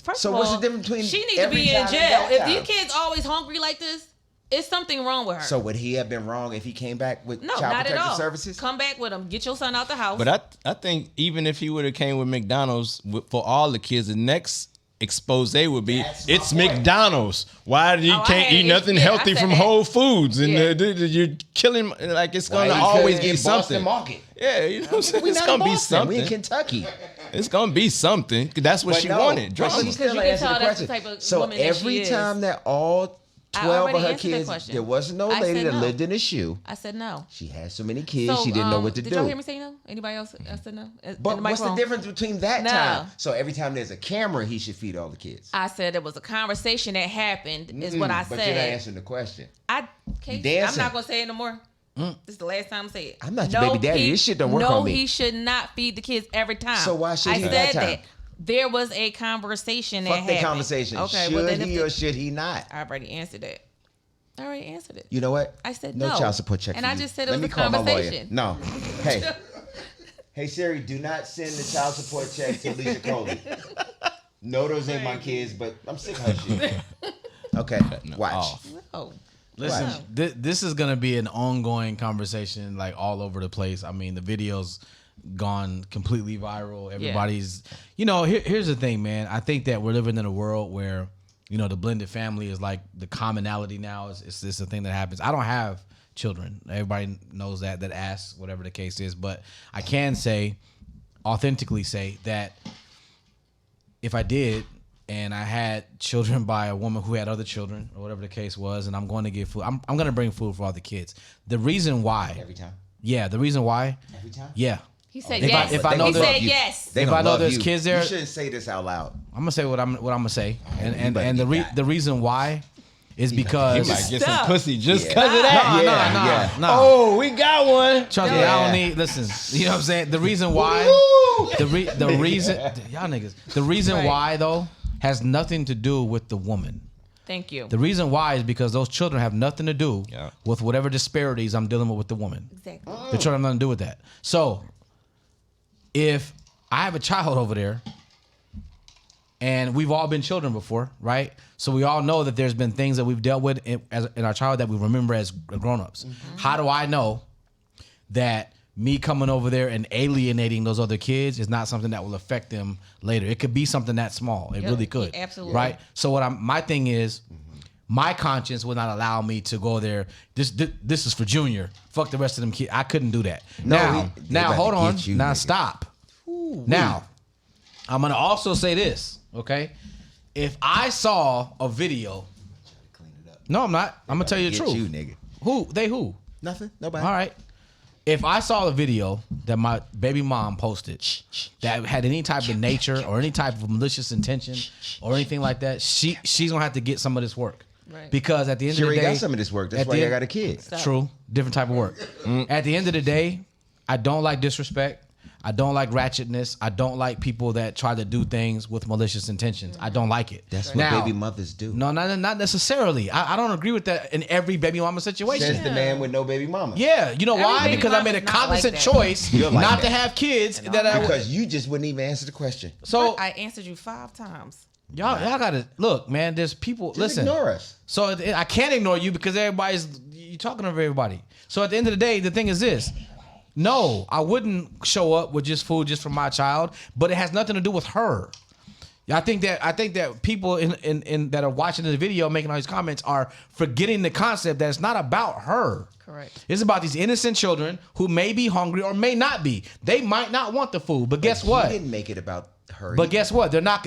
First So of what's all, the difference between she needs to every be in time and jail. that If time? these kids always hungry like this, it's something wrong with her. So would he have been wrong if he came back with no, Child not at Protective all. Services? Come back with them. Get your son out the house. But I think even if he would have came with McDonald's for all the kids, the next expose would be That's my it's point. McDonald's. Why you Oh, I can't had eat it. nothing Yeah, I healthy said from that. Whole Foods and Yeah. you're killing like it's Why gonna he always couldn't be get Boston something. Market? Yeah, you know what I'm saying? We It's not gonna in be Boston. We in something. Kentucky. It's gonna be something. 'Cause that's what But she no, wanted. but Drama. she Because still you can answered tell the that's the question. type of So woman that every she is. time that all I 12 already of her answered that kids, question. there wasn't no I lady said that no. lived in a shoe. I said no. She had so many kids, she didn't know what to did do. y'all hear me say no? Anybody else said no? In But what's the microphone? difference between that No. time? So every time there's a camera, he should feed all the kids. I said there was a conversation that happened. Is what I But you're not said. answering the question. I'm dancing. not gonna say it no more. This is the last time I say it. I'm not your baby daddy. This shit don't work no, on me. he should not feed the kids every time. So why should I he said that time? there was a conversation that Fuck happened. the conversation. Okay, Should well then he or should he not? I already answered that. I already answered it. You know what? I said no no. child support check. And for I you. just said it Let was me a call my lawyer. conversation. No. Hey. Hey Siri, do not send the child support check to Alicia Coley. No, those ain't my kids, but I'm sick of her shit. Okay, watch. Off. Oh, Listen, Wow. this is gonna be an ongoing conversation, like all over the place. I mean, the videos gone completely viral. Everybody's, here's the thing, man. I think that we're living in a world where, the blended family is like the commonality now. It's just a thing that happens. I don't have children. Everybody knows that asks, whatever the case is. But I can authentically say that if I did and I had children by a woman who had other children or whatever the case was, and I'm going to give food, I'm going to bring food for all the kids. The reason why. Every time? Yeah, the reason why. Every time? Yeah. He said yes. If I know he said yes. If I know there's kids there, you shouldn't say this out loud. I'm gonna say what I'm gonna say, and the reason why is because you might get some pussy just because of that. No. Oh, we got one. Trust me, I don't need. Listen, you know what I'm saying. The reason why, the reason y'all niggas, the reason why though has nothing to do with the woman. Thank you. The reason why is because those children have nothing to do with whatever disparities I'm dealing with the woman. Exactly. The children have nothing to do with that. So, if I have a child over there, and we've all been children before, right? So we all know that there's been things that we've dealt with in our childhood that we remember as grown-ups. Mm-hmm. How do I know that me coming over there and alienating those other kids is not something that will affect them later? It could be something that small. It really could. Absolutely. Right? So my thing is, my conscience would not allow me to go there. This is for Junior. Fuck the rest of them kids. I couldn't do that. Now, hold on. Now, stop. Now, I'm going to also say this, okay? If I saw a video... No, I'm not. I'm going to tell you the truth. You, nigga. Who? They who? Nothing. Nobody. All right. If I saw a video that my baby mom posted that had any type of nature or any type of malicious intention or anything like that, she's going to have to get some of this work. Right. Because at the end of the day... She already got some of this work. That's why I got a kid. True. Different type of work. At the end of the day, I don't like disrespect. I don't like ratchetness. I don't like people that try to do things with malicious intentions. I don't like it. That's what baby mothers do. No, not necessarily. I don't agree with that in every baby mama situation. Says the man with no baby mama. Yeah, you know why? Because I made a cognizant choice not to have kids. Because you just wouldn't even answer the question. So I answered you 5 times. Y'all gotta look, man. There's people. Listen, ignore us. So I can't ignore you because you talking over everybody. So at the end of the day, the thing is this. No, I wouldn't show up with just food just for my child, but it has nothing to do with her. I think that people in that are watching this video making all these comments are forgetting the concept that it's not about her. Correct. It's about these innocent children who may be hungry or may not be. They might not want the food, but guess what? He didn't make it about her. But guess what? They're not.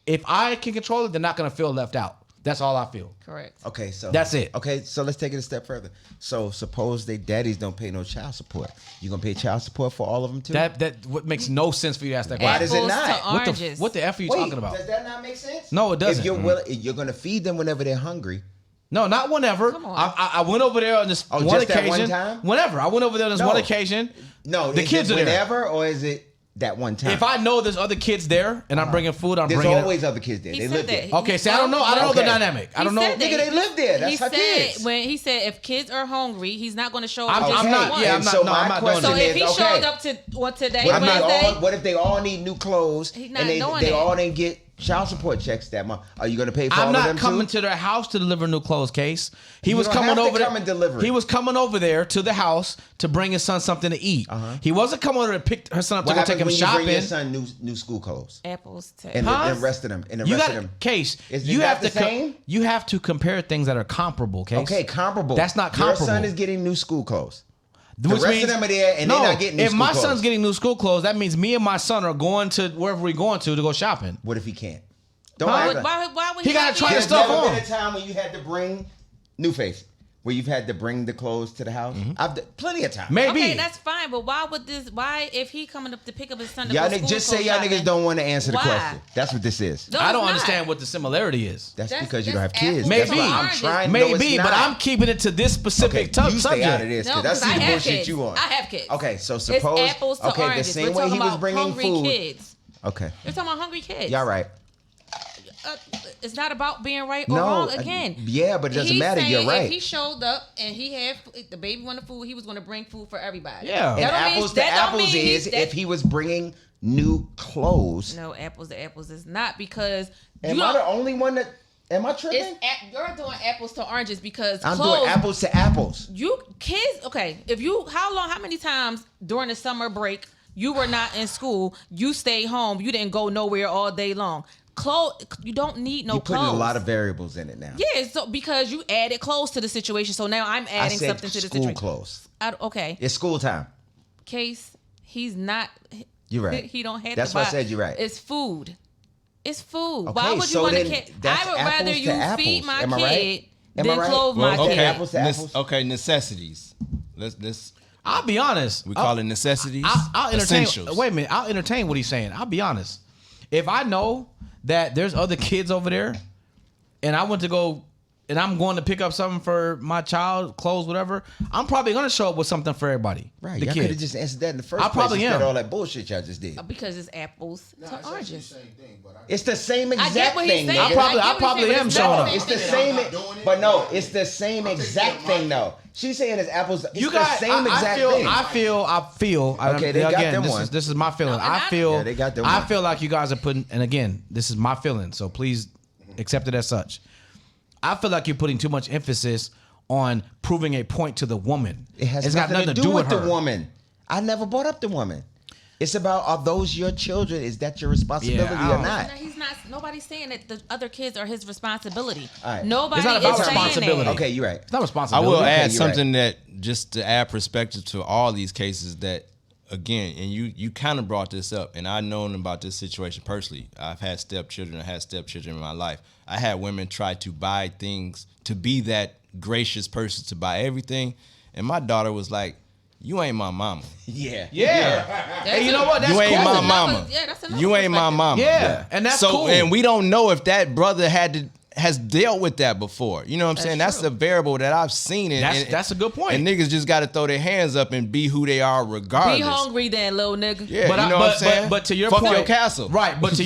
If I can control it, they're not going to feel left out. That's all I feel. Correct. Okay, so that's it. Okay, so let's take it a step further. So suppose they daddies don't pay no child support. You gonna pay child support for all of them too? That what makes no sense for you to ask that Why question. does it not? What the F are you talking about? Does that not make sense? No, it doesn't. If you're gonna feed them whenever they're hungry. No, not whenever. Come on. I went over there on this one just occasion. That one time? Whenever I went over there on this one occasion. No, the kids are there. Whenever, or is it that one time? If I know there's other kids there and I'm bringing food, there's always other kids there. They live there. Okay, so I don't know. I don't know the dynamic. I don't know. Nigga, they live there. That's her kids. When he said if kids are hungry, he's not going to show up. I'm not. Yeah, I'm not. No, I'm not doing So it. if he showed up to today, Wednesday, what if they all need new clothes and they all didn't get child support checks that month? Are you going to pay for all of them too? I'm not coming to their house to deliver new clothes, Case. He was coming over there. He was coming over there to the house to bring his son something to eat. He wasn't coming over to pick her son up to go take him shopping. Bring your son new school clothes? Apples to and the rest of them. And the rest of them. Case, you have the same? You have to compare things that are comparable, Case. Okay, comparable. That's not comparable. Your son is getting new school clothes. The rest of them are there and they're not getting new school clothes. If my son's getting new school clothes, that means me and my son are going to wherever we're going to go shopping. What if he can't? Why would he gotta try the stuff on? There's never been a time when you had to bring Nuface, where you've had to bring the clothes to the house. Plenty of time. Maybe. Okay, that's fine, but why if he coming up to pick up his son to y'all go school just say y'all niggas don't want to answer the why? question. That's what this is. No, I don't understand what the similarity is. That's because you don't have kids. Maybe. I'm trying. Maybe, but I'm keeping it to this specific subject. You stay out of this because that's the bullshit you on. I have kids. Okay, so suppose it's apples to oranges. The same way he was bringing food. Kids. Okay. You're talking about hungry kids. Y'all right. It's not about being right or wrong again. Yeah, but it doesn't matter. You're right. If he showed up and he had the baby wanted food, he was going to bring food for everybody. Yeah. And apples to apples is if he was bringing new clothes. No, apples to apples is not because. Am I the only one that? Am I tripping? You're doing apples to oranges because I'm doing apples to apples. You kids, okay? How many times during the summer break You were not in school. You stayed home. You didn't go nowhere all day long. Clothes, you don't need no clothes. You're putting a lot of variables in it now. Yeah, so because you added clothes to the situation, so now I'm adding something to the situation. School clothes. Okay. It's school time. Case, he's not. You're right. He don't have. That's to why buy. I said you're right. It's food. It's food. Okay, Why would you so want to? then I that's would rather apples to you apples. feed my Am I kid right? Am I than right? clothe Well, my okay. kid. Apples to apples. Okay, necessities. Let's. I'll be honest. We call it necessities. I'll entertain. Essentials. Wait a minute. I'll entertain what he's saying. I'll be honest. If I know that there's other kids over there, and I went to go, and I'm going to pick up something for my child, clothes, whatever, I'm probably going to show up with something for everybody. Right. The Y'all could have kids. just answered that in the first I place probably instead am. of all that bullshit y'all just did. Because it's apples Nah, to it's actually the oranges. same thing, but It's the same I get exact what he's thing, saying. nigga. I probably am showing up. It's the I'm same, not doing it. but no, it's the same exact thing though. She's saying it's apples. It's You the guys, same exact thing. I feel. Okay, they got again, them this one. This is my feeling. No, and I feel. Yeah, they got them I one. feel like you guys are putting. And again, this is my feeling. So please accept it as such. I feel like you're putting too much emphasis on proving a point to the woman. It has It's nothing, got nothing to do with her. the woman. I never brought up the woman. It's about, are those your children? Is that your responsibility I or don't- not? No, he's not. Nobody's saying that the other kids are his responsibility. All right. Nobody It's not about is saying responsibility. that. Okay, you're right. It's not I responsibility. will Okay, add you're something that just to add perspective to all these cases that, again, and you kind of brought this up, and I've known about this situation personally. I've had stepchildren. I had stepchildren in my life. I had women try to buy things to be that gracious person to buy everything, and my daughter was like, "You ain't my mama. Yeah. Yeah. Hey, you know what? That's You ain't cool. my another- mama. yeah, that's another You ain't my perspective. mama." Yeah, and that's so, cool. and we don't know if that brother has dealt with that before. You know what I'm saying? That's true. a variable that I've seen. And That's a good point. And niggas just got to throw their hands up and be who they are regardless. Be hungry then, little nigga. Yeah, But you know what I'm saying? But to your Fuck point, your castle. right? But to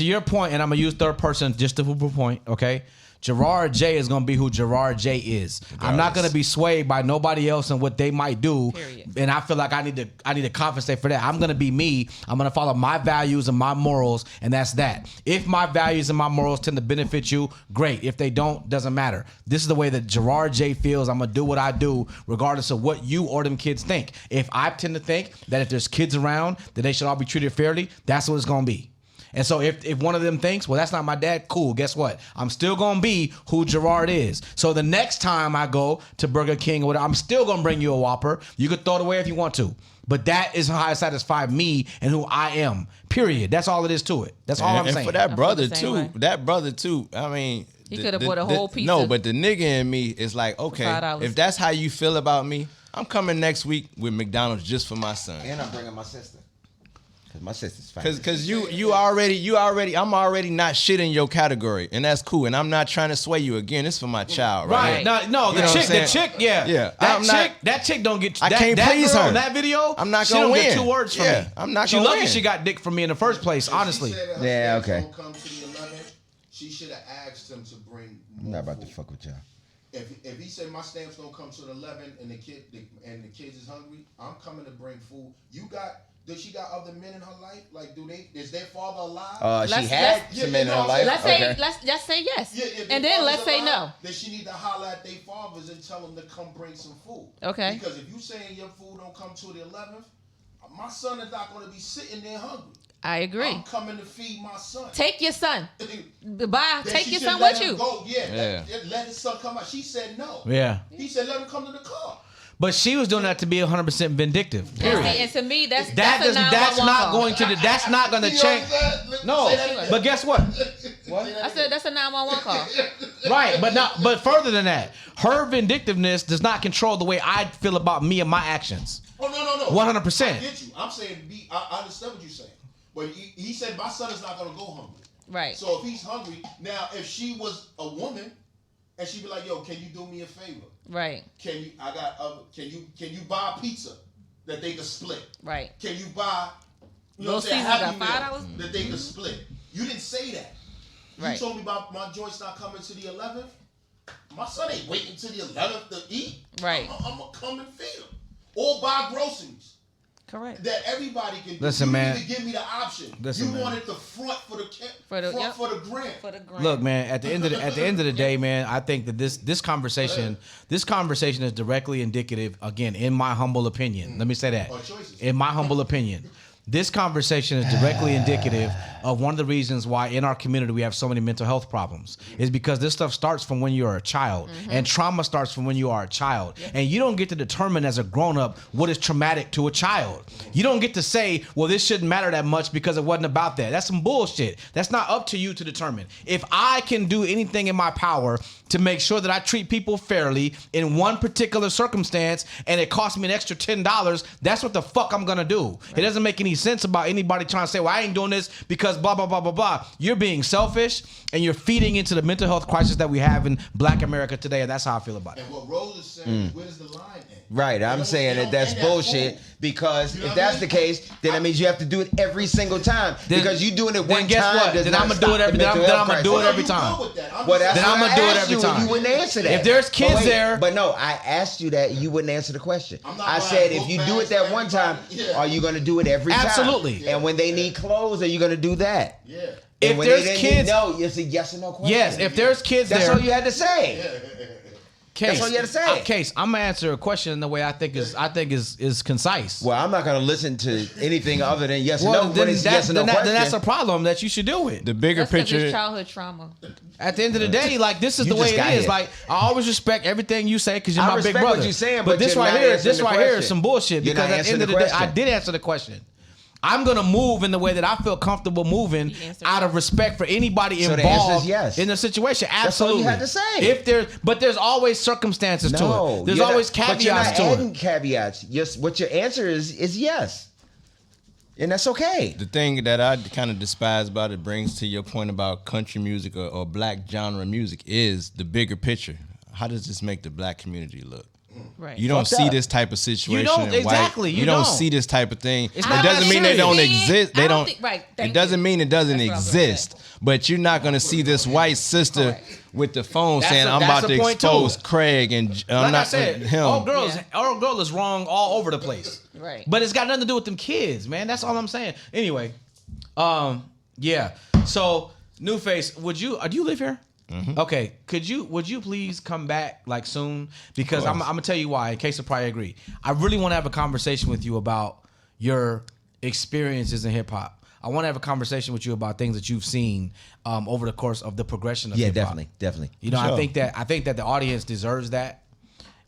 your point, and I'm gonna use third person just to prove a point. Okay, Jarard J is gonna be who Jarard J is. I'm not gonna be swayed by nobody else and what they might do. Period. And I feel like I need to compensate for that. I'm gonna be me. I'm gonna follow my values and my morals, and that's that. If my values and my morals tend to benefit you, great. If they don't, doesn't matter. This is the way that Jarard J feels. I'm gonna do what I do, regardless of what you or them kids think. If I tend to think that if there's kids around, that they should all be treated fairly, that's what it's gonna be. And so if one of them thinks, well, that's not my dad, cool. Guess what? I'm still going to be who Jarard is. So the next time I go to Burger King or whatever, I'm still going to bring you a Whopper. You could throw it away if you want to. But that is how I satisfy me and who I am. Period. That's all it is to it. That's all I'm and saying. for that I brother feel the same too, way. I mean, He could have bought a whole pizza. No, but the nigga in me is like, okay, $5. if that's how you feel about me, I'm coming next week with McDonald's just for my son. And I'm bringing my sister. Because my sister's fine. Cause I'm already not shit in your category, and that's cool. And I'm not trying to sway you again. It's for my child, right? Right. No, You know what I'm the saying? chick, yeah. Yeah. That chick don't get I can't that please girl her. in that video. I'm not she gonna don't get win. 2 words from Yeah, me. I'm not She gonna lucky win. she got dick from me in the first place, honestly. She said that her Yeah, stamps okay. don't come to the 11th. She should have asked him to bring more I'm not about to food. fuck with y'all. If he said my stamps don't come to the 11th and the kids is hungry, I'm coming to bring food. Does she got other men in her life? Like, is their father alive? She Let's- had let's- some men in her Yeah, life. Let's say Okay. let's say yes, If and their then father's let's say no. alive, then she need to holler at their fathers and tell them to come bring some food. Okay. Because if you saying your food don't come to the 11th, my son is not going to be sitting there hungry. I agree. I'm coming to feed my son. Take your son. Bye. Then Take she your should son let with him you. Go. Yeah. Let his son come out. She said no. Yeah. He said let him come to the car. But she was doing that to be 100% vindictive. Period. And to me, that's That's not call. going to You change. understand? No, Say that again. but guess what? I said that's a 911 call. Right, but further than that, her vindictiveness does not control the way I feel about me and my actions. Oh no. 100%. I get you. I'm saying I understand what you're saying. But he said my son is not gonna go hungry. Right. So if he's hungry, now if she was a woman and she'd be like, yo, can you do me a favor? Right. Can you buy a pizza that they could split? Right. Can you buy Little what I'm saying, Caesars Happy got Meal $5? that they could split? You didn't say that. You Right. told me about my joints not coming to the 11th. My son ain't waiting till the 11th to eat. Right. I'm gonna come and feed him or buy groceries. Correct. That everybody can. Listen, you man. Need to give me the option. Listen, you man. wanted the front for the grant. For the grant. Look, man. At the end of the day, man, I think that this conversation is directly indicative. Again, in my humble opinion, let me say that. In my humble opinion. This conversation is directly indicative of one of the reasons why in our community we have so many mental health problems is because this stuff starts from when you're a child and trauma starts from when you are a child. And you don't get to determine as a grown-up what is traumatic to a child. You don't get to say, well, this shouldn't matter that much because it wasn't about that. That's some bullshit. That's not up to you to determine. If I can do anything in my power to make sure that I treat people fairly in one particular circumstance and it costs me an extra $10, that's what the fuck I'm gonna do. It doesn't make any sense about anybody trying to say, well, I ain't doing this because blah, blah, blah, blah, blah. You're being selfish and you're feeding into the mental health crisis that we have in Black America today, and that's how I feel about it. And what Rose is saying, where's the line at? Right, I'm saying that's bullshit because if that's the case, then that means you have to do it every single time. Because you doing it one time. Guess what? Then I'm gonna do it every time. Then I'm gonna do it every time. Well, that's then I'm gonna do it every you, time. You wouldn't answer that. If there's kids there, but no, I asked you that. You wouldn't answer the question. I said if you do it that one time, are you gonna do it every time? Absolutely. And when they need clothes, are you gonna do that? Yeah. And if there's kids, no, it's a yes or no question. Yes, if there's kids that's there, all you had to say. Case, that's all you had to say. Case, I'm gonna answer a question in the way I think is concise. Well, I'm not gonna listen to anything other than yes or Well, no. When it's yes or no question, then that's a problem that you should do it. The bigger That's 'cause picture. it's childhood trauma. At the end of the day, like this is You the way just it got is. here. Like I always respect everything you say because you're I my big respect brother. what you're saying, but but this you're right not here, answering this the right here is question. some bullshit. You're Because not at the end of the answering day, the I question. did answer the question. I'm gonna move in the way that I feel comfortable moving out of respect for anybody So the answer involved is yes. in the situation. That's all Absolutely. you had to say. But there's always circumstances to it. There's you're always not, but you're caveats not to adding it. caveats. Yes, what your answer is yes, and that's okay. The thing that I kind of despise about it brings to your point about country music or black genre music is the bigger picture. How does this make the black community look? Right. You don't Fucked see up. this type of situation. You don't, in white. exactly, you don't don't. see this type of thing. It's It not doesn't that mean they don't serious. exist. They I don't. think- right, It thank doesn't you. mean it doesn't That's what I was gonna exist. But you're not gonna see this white sister Correct. with the phone That's saying, a- "I'm that's about a to point too. expose Craig and I'm Like not I said, him." all girl is wrong all over the place. Right. But it's got nothing to do with them kids, man. That's all I'm saying. Anyway, yeah. So, Nuface, do you live here? Mm-hmm. Okay. Would you please come back like soon? Because I'm gonna tell you why. In case I probably agree, I really want to have a conversation with you about your experiences in hip hop. I want to have a conversation with you about things that you've seen over the course of the progression of hip hop. definitely. You know, Sure. I think that the audience deserves that,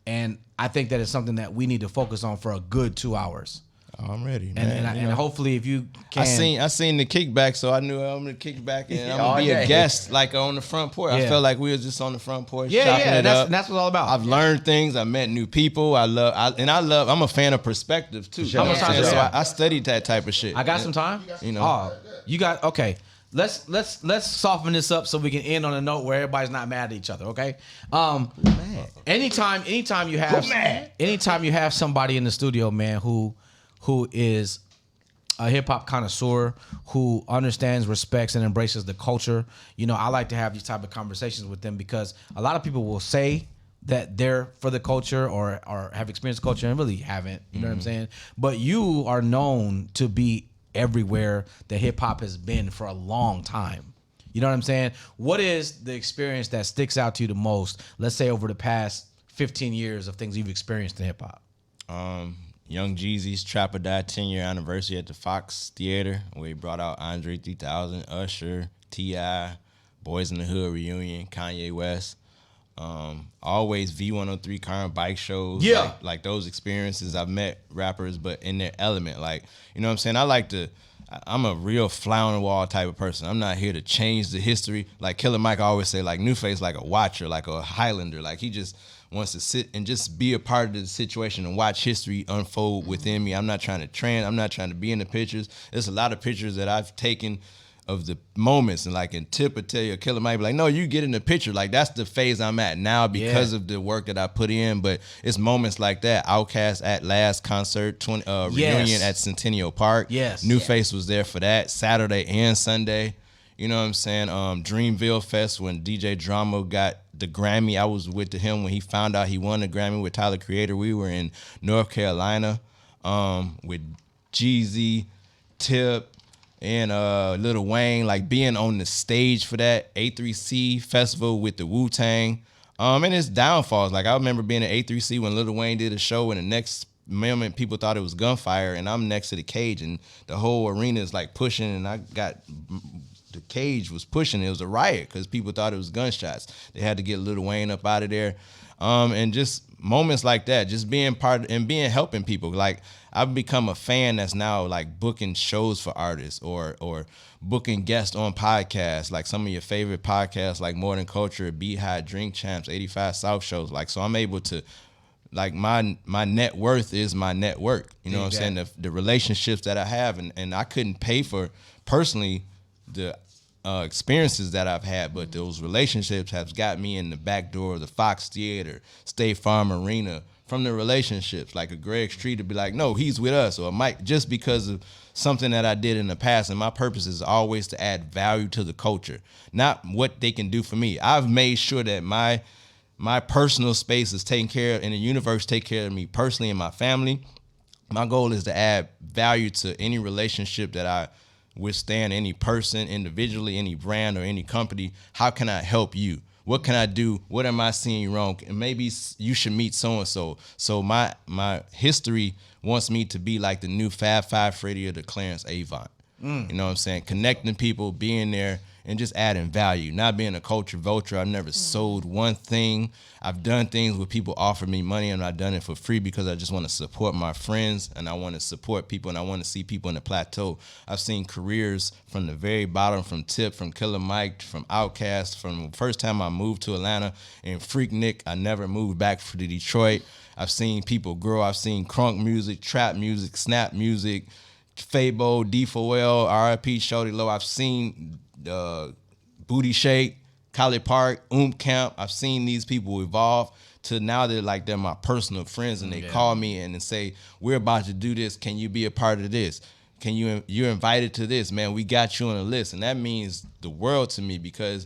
and I think that it's something that we need to focus on for a good 2 hours. I'm ready, man. And hopefully, if you can, I seen the kickback, so I knew I'm gonna kick back and I'm All gonna be a day. guest like on the front porch. I Yeah. felt like we was just on the front porch, yeah, chopping it up. and that's what it's all about. I've learned things. I met new people. I'm a fan of perspective too. sure. You know what I'm saying? Yeah. So I studied that type of shit. I got some time. You know. Oh, you got okay. Let's soften this up so we can end on a note where everybody's not mad at each other. Okay. Anytime you have somebody in the studio, man, who is a hip hop connoisseur who understands, respects, and embraces the culture. You know, I like to have these type of conversations with them because a lot of people will say that they're for the culture or have experienced the culture and really haven't. You know what I'm saying? But you are known to be everywhere that hip hop has been for a long time. You know what I'm saying? What is the experience that sticks out to you the most? Let's say over the past 15 years of things you've experienced in hip hop. Young Jeezy's Trap or Die 10-year anniversary at the Fox Theater, where he brought out Andre 3000, Usher, T.I., Boys in the Hood reunion, Kanye West. Always V103 car and bike shows. Yeah. Like those experiences. I've met rappers, but in their element. Like, you know what I'm saying? I'm a real fly on the wall type of person. I'm not here to change the history. Like Killer Mike always say, like Nuface like a watcher, like a Highlander. Like he just wants to sit and just be a part of the situation and watch history unfold within me. I'm not trying to trend. I'm not trying to be in the pictures. There's a lot of pictures that I've taken of the moments, and like in Tip or tell you, Killer might be like, no, you get in the picture. Like that's the phase I'm at now because of the work that I put in. But it's moments like that. Outkast at Last concert, reunion at Centennial Park. Yes. Nuface was there for that Saturday and Sunday. You know what I'm saying? Dreamville Fest when DJ Drama got the Grammy. I was with him when he found out he won the Grammy with Tyler Creator. We were in North Carolina with Jeezy, Tip, and Lil Wayne, like being on the stage for that A3C festival with the Wu-Tang. And its downfalls. Like I remember being at A3C when Lil Wayne did a show, and the next moment people thought it was gunfire, and I'm next to the cage, and the whole arena is like pushing, and the cage was pushing. It was a riot because people thought it was gunshots. They had to get Lil Wayne up out of there. And just moments like that, just being part and helping people. Like I've become a fan that's now like booking shows for artists or booking guests on podcasts, like some of your favorite podcasts like More Than Culture, Beehive, Drink Champs, 85 South shows. Like, so I'm able to, like my net worth is my network. You know what I'm saying? The relationships that I have, and I couldn't pay for personally the experiences that I've had, but those relationships have got me in the back door of the Fox Theater, State Farm Arena, from the relationships, like a Greg Street to be like, no, he's with us, or Mike, just because of something that I did in the past. And my purpose is always to add value to the culture, not what they can do for me. I've made sure that my personal space is taken care of, and the universe take care of me personally and my family. My goal is to add value to any relationship that I withstand, any person individually, any brand or any company. How can I help you? What can I do? What am I seeing wrong? And maybe you should meet so-and-so. So my history wants me to be like the new Fab Five Freddy or the Clarence Avant. You know what I'm saying? Connecting people, being there, and just adding value. Not being a culture vulture. I've never sold one thing. I've done things where people offer me money, and I've done it for free because I just want to support my friends, and I want to support people, and I want to see people in the plateau. I've seen careers from the very bottom, from Tip, from Killer Mike, from Outkast, from the first time I moved to Atlanta, and Freaknik. I never moved back to Detroit. I've seen people grow. I've seen crunk music, trap music, snap music, Fabo, D4L, RIP, Shorty Low. I've seen Booty Shake, College Park, Camp. I've seen these people evolve to now they're my personal friends, and they call me and say, we're about to do this. Can you be a part of this? You're invited to this, man. We got you on the list. And that means the world to me, because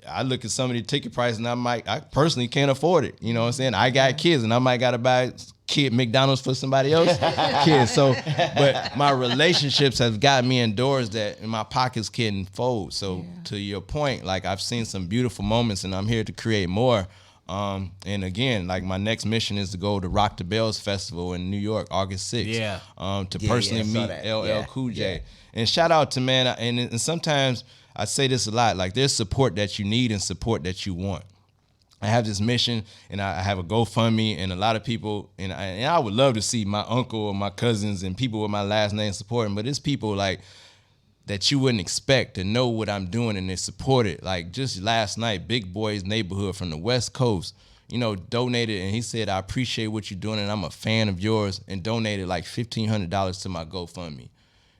I look at some of the ticket prices and I personally can't afford it. You know what I'm saying? I got kids and I might got to buy kid McDonald's for somebody else kids. So, but my relationships have got me indoors that in my pockets can fold. So to your point, like I've seen some beautiful moments and I'm here to create more. And again, like my next mission is to go to Rock the Bells Festival in New York, August 6th. To personally meet LL Cool J. Yeah. And shout out to, man, and sometimes I say this a lot, like there's support that you need and support that you want. I have this mission, and I have a GoFundMe, and a lot of people, and I would love to see my uncle or my cousins and people with my last name supporting, but it's people like that you wouldn't expect to know what I'm doing, and they support it. Like just last night, Big Boy's Neighborhood from the West Coast, donated, and he said, I appreciate what you're doing, and I'm a fan of yours, and donated like $1,500 to my GoFundMe.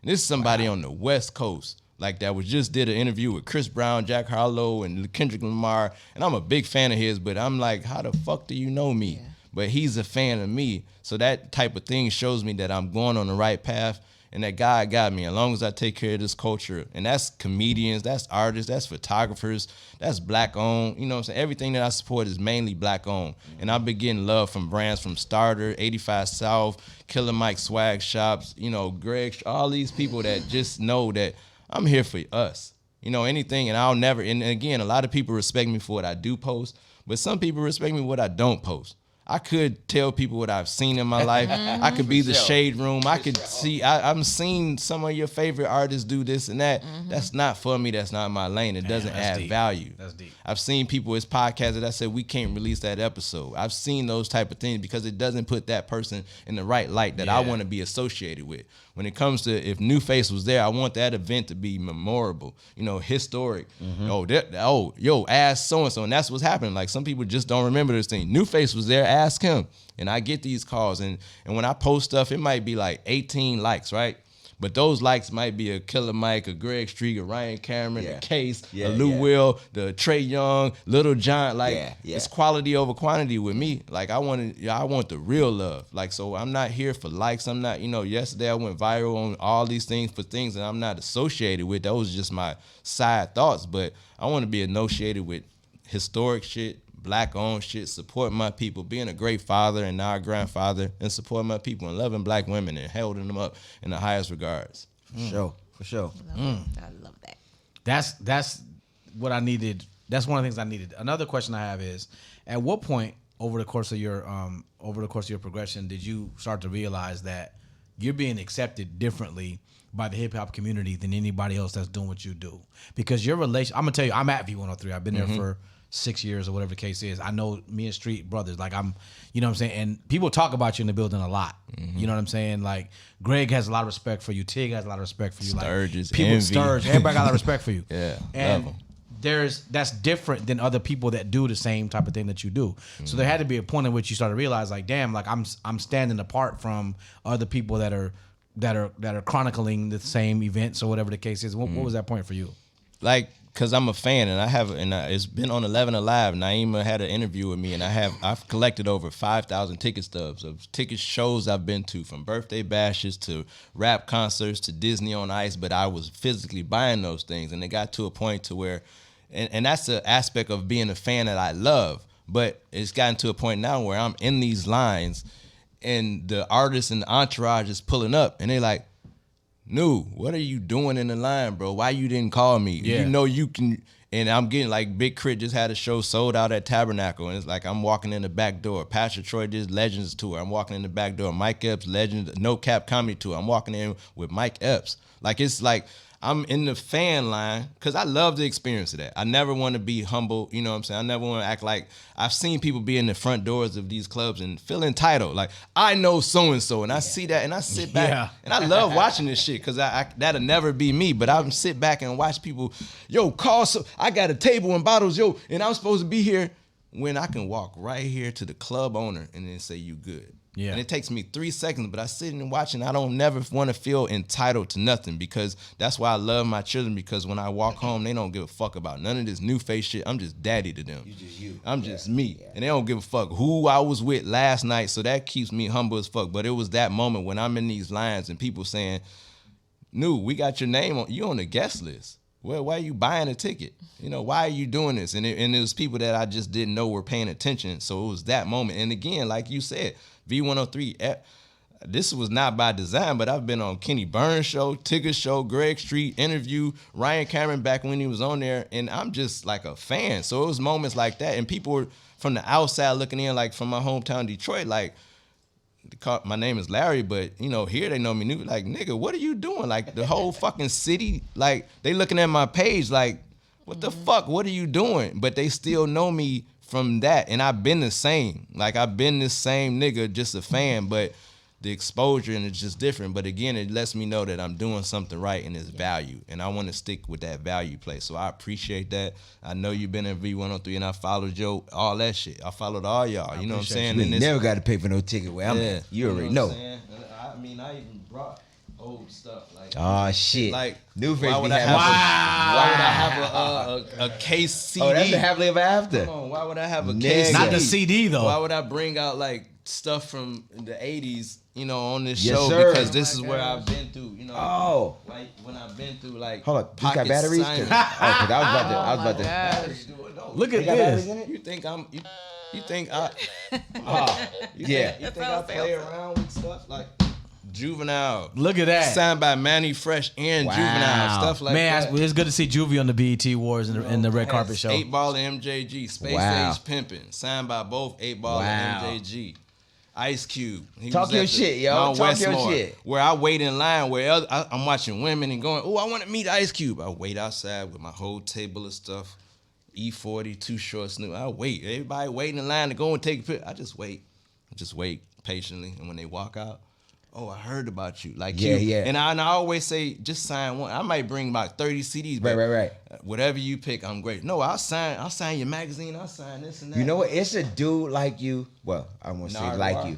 And this is somebody on the West Coast. Like that just did an interview with Chris Brown, Jack Harlow, and Kendrick Lamar. And I'm a big fan of his, but I'm like, how the fuck do you know me? Yeah. But he's a fan of me. So that type of thing shows me that I'm going on the right path and that God got me as long as I take care of this culture. And that's comedians, that's artists, that's photographers, that's black owned. You know what I'm saying? Everything that I support is mainly black owned. And I've been getting love from brands from Starter, 85 South, Killer Mike Swag Shops, Greg, all these people that just know that I'm here for us, anything, and I'll never, and again, a lot of people respect me for what I do post, but some people respect me for what I don't post. I could tell people what I've seen in my life. I could be the shade room. I could see, I'm seeing some of your favorite artists do this and that. That's not for me. That's not my lane. It doesn't add value. That's deep. I've seen people, it's podcasts that I said, we can't release that episode. I've seen those type of things because it doesn't put that person in the right light that I want to be associated with. When it comes to, if Nuface was there, I want that event to be memorable, historic. Ask so-and-so. And that's what's happening. Like some people just don't remember this thing. Nuface was there, ask him. And I get these calls. And when I post stuff, it might be like 18 likes, right? But those likes might be a Killer Mike, a Greg Street, a Ryan Cameron, a Case, a Lou Will, the Trey Young, Little John. Like it's quality over quantity with me. Like I want the real love. Like so, I'm not here for likes. I'm not. Yesterday I went viral on all these things for things that I'm not associated with. Those are just my side thoughts. But I want to be associated with historic shit, black-owned shit, supporting my people, being a great father and now a grandfather, and supporting my people and loving black women and holding them up in the highest regards. For sure. I love that. That's what I needed. That's one of the things I needed. Another question I have is, at what point over the course of your progression did you start to realize that you're being accepted differently by the hip hop community than anybody else that's doing what you do? Because your relation, I'm gonna tell you, I'm at V103. I've been there for 6 years or whatever the case is. I know me and Street brothers. Like I'm, you know what I'm saying? And people talk about you in the building a lot. You know what I'm saying? Like Greg has a lot of respect for you. Tig has a lot of respect for you. Sturgis, like people, Envy. Sturge, everybody got a lot of respect for you. Yeah, and love 'em. that's different than other people that do the same type of thing that you do. So there had to be a point in which you started to realize, like, damn, like I'm standing apart from other people that are chronicling the same events or whatever the case is. What was that point for you? Like, cause I'm a fan, and it's been on 11 Alive. Naima had an interview with me, and I've collected over 5,000 ticket stubs of ticket shows I've been to, from birthday bashes to rap concerts to Disney on Ice. But I was physically buying those things, and it got to a point to where, and that's the aspect of being a fan that I love. But it's gotten to a point now where I'm in these lines, and the artists and the entourage is pulling up, and they're like, "No, what are you doing in the line, bro? Why you didn't call me? Yeah. You know you can." And I'm getting like Big Crit just had a show sold out at Tabernacle, and it's like I'm walking in the back door. Pastor Troy did Legends tour. I'm walking in the back door. Mike Epps Legends No Cap Comedy Tour. I'm walking in with Mike Epps. Like, it's like I'm in the fan line because I love the experience of that. I never want to be humble, you know what I'm saying? I never want to act like, I've seen people be in the front doors of these clubs and feel entitled. Like, I know so-and-so, and I see that, and I sit back, and I love watching this shit because that'll never be me, but I sit back and watch people, yo, I got a table and bottles, yo, and I'm supposed to be here, when I can walk right here to the club owner and then say, you good. Yeah. And it takes me 3 seconds, but I sit and watch, and I don't never want to feel entitled to nothing, because that's why I love my children, because when I walk home, they don't give a fuck about none of this Nuface shit. I'm just daddy to them. I'm just me. Yeah. And they don't give a fuck who I was with last night, so that keeps me humble as fuck. But it was that moment when I'm in these lines and people saying, "Nu, we got your name on, you on the guest list. Well, why are you buying a ticket? You know, why are you doing this?" And it was people that I just didn't know were paying attention. So it was that moment. And again, like you said, V103, this was not by design, but I've been on Kenny Burns' show, Tigger's show, Greg Street interview, Ryan Cameron back when he was on there, and I'm just like a fan. So it was moments like that, and people were from the outside looking in, like from my hometown Detroit, like, my name is Larry, but you know, here they know me new. Like, nigga, what are you doing? Like, the whole fucking city, like, they looking at my page like, what the fuck? What are you doing? But they still know me from that, and I've been the same. Like, I've been this same nigga, just a fan, but the exposure and it's just different. But again, it lets me know that I'm doing something right and it's value, and I want to stick with that value place. So I appreciate that. I know you've been in V103, and I followed Joe, all that shit. I followed all y'all. You know what I'm saying? You never got to pay for no ticket where I'm at. You already know. I mean, I even brought old stuff like. Oh shit! Like, Nuface. why would I have a case CD? Oh, that's the happily ever after. Come on, why would I have a case CD? Not the CD though. Why would I bring out like stuff from the 80s, you know, on this Yes, show? Sir. Because this is where I've been through, you know. Like when I've been through, like, hold up, you got batteries? I was about to. Look at this. You think I'm? You think I? You think I play around with stuff like Juvenile? Look at that. Signed by Manny Fresh and Juvenile, stuff like that. Man, it's good to see Juvie on the BET Awards and the red carpet show. 8 Ball and MJG, Space Age Pimpin', signed by both 8 Ball and MJG. Ice Cube. Talk your shit, yo. Mount Talk Westmore, your shit. where I wait in line, where I'm watching women and going, oh, I want to meet Ice Cube. I wait outside with my whole table of stuff. E40, Too Short, Snoop. I wait. Everybody waiting in line to go and take a picture. I just wait patiently. And when they walk out, oh, I heard about you. Like, yeah. And I always say, just sign one. I might bring about 30 CDs. But right. Whatever you pick, I'm great. No, I'll sign your magazine. I'll sign this and that. You know what? It's a dude like you. Well, I won't say like you.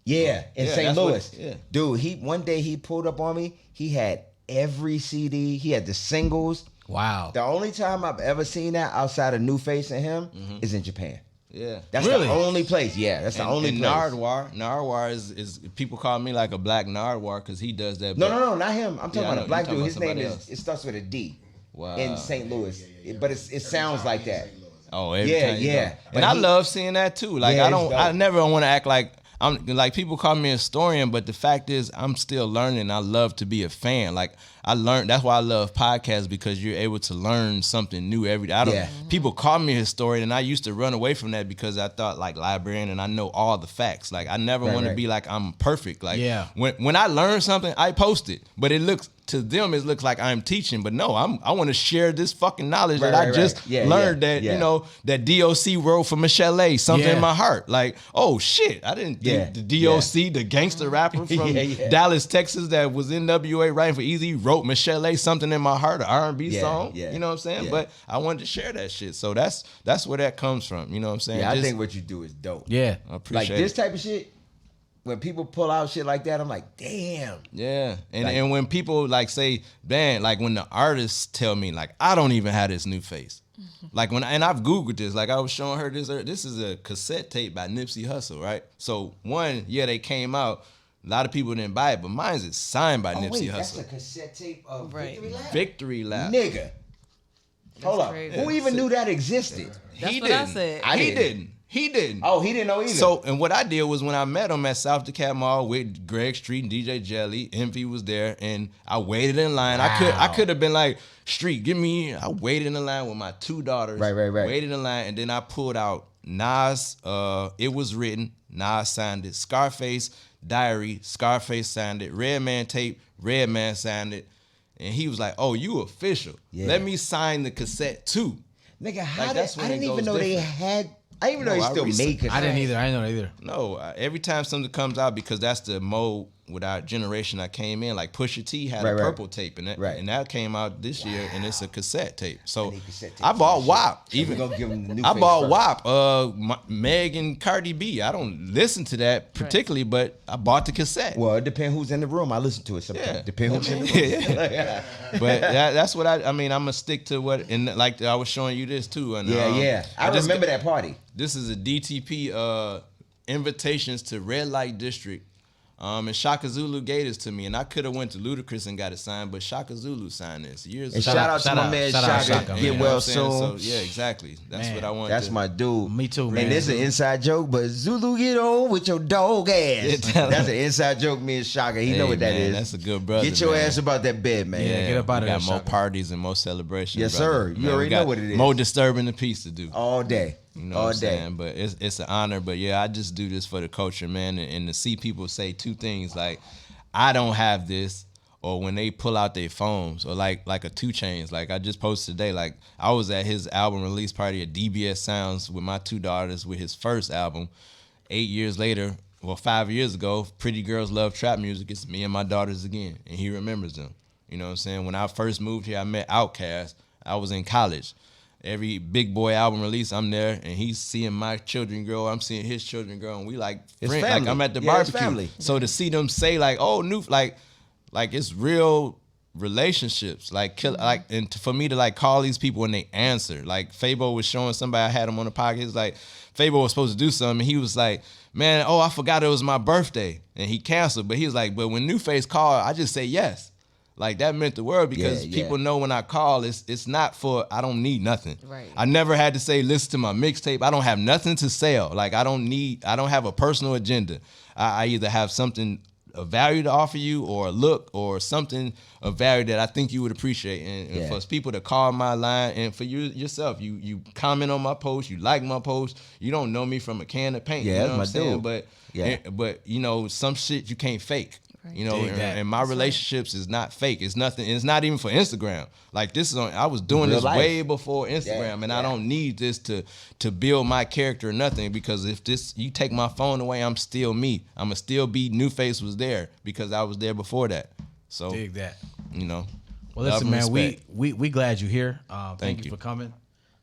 Yeah, in Yeah, St. Louis. Yeah. Dude, one day he pulled up on me. He had every CD. He had the singles. Wow. The only time I've ever seen that outside of Nuface and him is in Japan. Yeah. That's the only place. Yeah, that's the only place. Nardwar is people call me like a black Nardwar because he does that. No, not him. I'm talking about a black dude. His name else. It starts with a D. Wow. In St. Louis. But it sounds like that. Oh, every time you go. But And I love seeing that too. Like I never want to act like I'm like people call me a historian, but the fact is I'm still learning. I love to be a fan. Like I learned, that's why I love podcasts, because you're able to learn something new every day. People call me a historian, and I used to run away from that because I thought like librarian and I know all the facts. Like I never want to be like I'm perfect. Like when I learn something, I post it, but it looks to them it looks like I'm teaching, but no, I want to share this fucking knowledge that I just learned that you know that DOC wrote for Michelle A. something in my heart. Like, oh shit, I didn't think the DOC, the gangster rapper from Dallas, Texas, that was NWA writing for Easy, wrote Michelle A. something in my heart, an R&B song. You know what I'm saying? But I wanted to share that shit, so that's where that comes from. You know what I'm saying? Yeah, I think what you do is dope. Yeah, I appreciate like this type of shit. When people pull out shit like that, I'm like, damn. Yeah, and when people like say, man, like when the artists tell me like I don't even have this Nuface. Like and I've Googled this, like I was showing her this is a cassette tape by Nipsey Hussle, right? So they came out, a lot of people didn't buy it, but mine's is signed by Nipsey Hussle. That's a cassette tape of Victory Lap? Victory Lap. Nigga. Hold up. Who even knew that existed? That's what I said. He didn't. Oh, he didn't know either. So, and what I did was when I met him at South DeKalb Mall with Greg Street and DJ Jelly, Envy was there, and I waited in line. Wow. I could have been like, Street, give me. I waited in the line with my two daughters. Right. Waited in line, and then I pulled out Nas. It Was Written. Nas signed it. Scarface Diary. Scarface signed it. Redman tape. Redman signed it. And he was like, "Oh, you official? Let me sign the cassette too." Nigga, I didn't even know they had. I didn't even know they still make it. I didn't either. I didn't know either. No, every time something comes out, because that's the mode with our generation I came in. Like Pusha T had a purple tape in it, and that came out this year, and it's a cassette tape. So I bought WAP. I bought WAP. Meg and Cardi B. I don't listen to that particularly, but I bought the cassette. Well, it depends who's in the room. I listen to it sometimes. Depends who's in the room. But that's what I mean. I'm gonna stick to what, and like I was showing you this too. And I remember that party. This is a DTP invitations to Red Light District. And Shaka Zulu gave this to me, and I could have went to Ludacris and got it signed, but Shaka Zulu signed this years ago. Shout out to my man Shaka. Get well soon. So, yeah, exactly. That's what I want. That's my dude. Me too, man. And this is an inside joke, but Zulu get on with your dog ass. That's an inside joke. Me and Shaka, he know what that is. That's a good brother. Get your ass about that bed, man. Yeah, get up out of there. Got more parties and more celebrations. Yes, sir. You already know what it is. More disturbing the peace to do all day. You know what I'm saying? But it's an honor. But yeah, I just do this for the culture, man. And to see people say two things like, I don't have this, or when they pull out their phones, or like a 2 Chainz. Like I just posted today, like I was at his album release party at DBS Sounds with my 2 daughters with his first album. 8 years later, 5 years ago, Pretty Girls Love Trap Music. It's me and my daughters again, and he remembers them. You know what I'm saying? When I first moved here, I met Outkast. I was in college. Every Big Boy album release, I'm there, and he's seeing my children grow. I'm seeing his children grow, and we like friends. Like I'm at the barbecue. So to see them say like, "Oh, new," like it's real relationships. And for me to like call these people and they answer. Like Fabo was showing somebody, I had him on the podcast. He's like, Fabo was supposed to do something, and he was like, "Man, I forgot it was my birthday," and he canceled. But he was like, "But when Nuface called, I just say yes." Like that meant the world, because people know when I call, it's not for, I don't need nothing. Right. I never had to say, listen to my mixtape. I don't have nothing to sell. Like I don't have a personal agenda. I either have something of value to offer you, or a look, or something of value that I think you would appreciate. And for people to call my line, and for you yourself, you comment on my post, you like my post. You don't know me from a can of paint. Yeah, you know that's what my I'm saying? dude. But you know, some shit you can't fake. Right. You know, and my relationships is not fake. It's nothing. It's not even for Instagram. Like this is on. I was doing this way before Instagram, and I don't need this to build my character or nothing. Because if you take my phone away, I'm still me. I'ma still be Nuface was there because I was there before that. So dig that. You know. Well, listen, man. We glad you're here. Thank you for coming.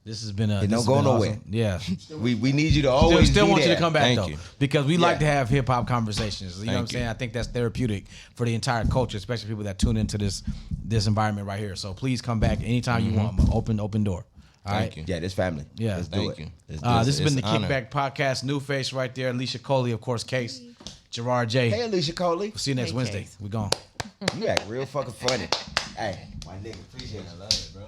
This has been don't go nowhere. Awesome. Yeah, we need you to always still be want there. you to come back Thank though, you. because we like to have hip hop conversations. You know what I'm Thank you. saying? I think that's therapeutic for the entire culture, especially people that tune into this environment right here. So please come back anytime you want. Open door. All right. Thank you. Yeah, this family. Yeah, let's do it. You. This has been the Kickback Podcast. Nuface right there. Alicia Coley, of course. Case, Jarard J. Hey, Alicia Coley. We'll see you next Wednesday. Case. We gone. You act real fucking funny. Hey, my nigga, appreciate it. I love it, bro.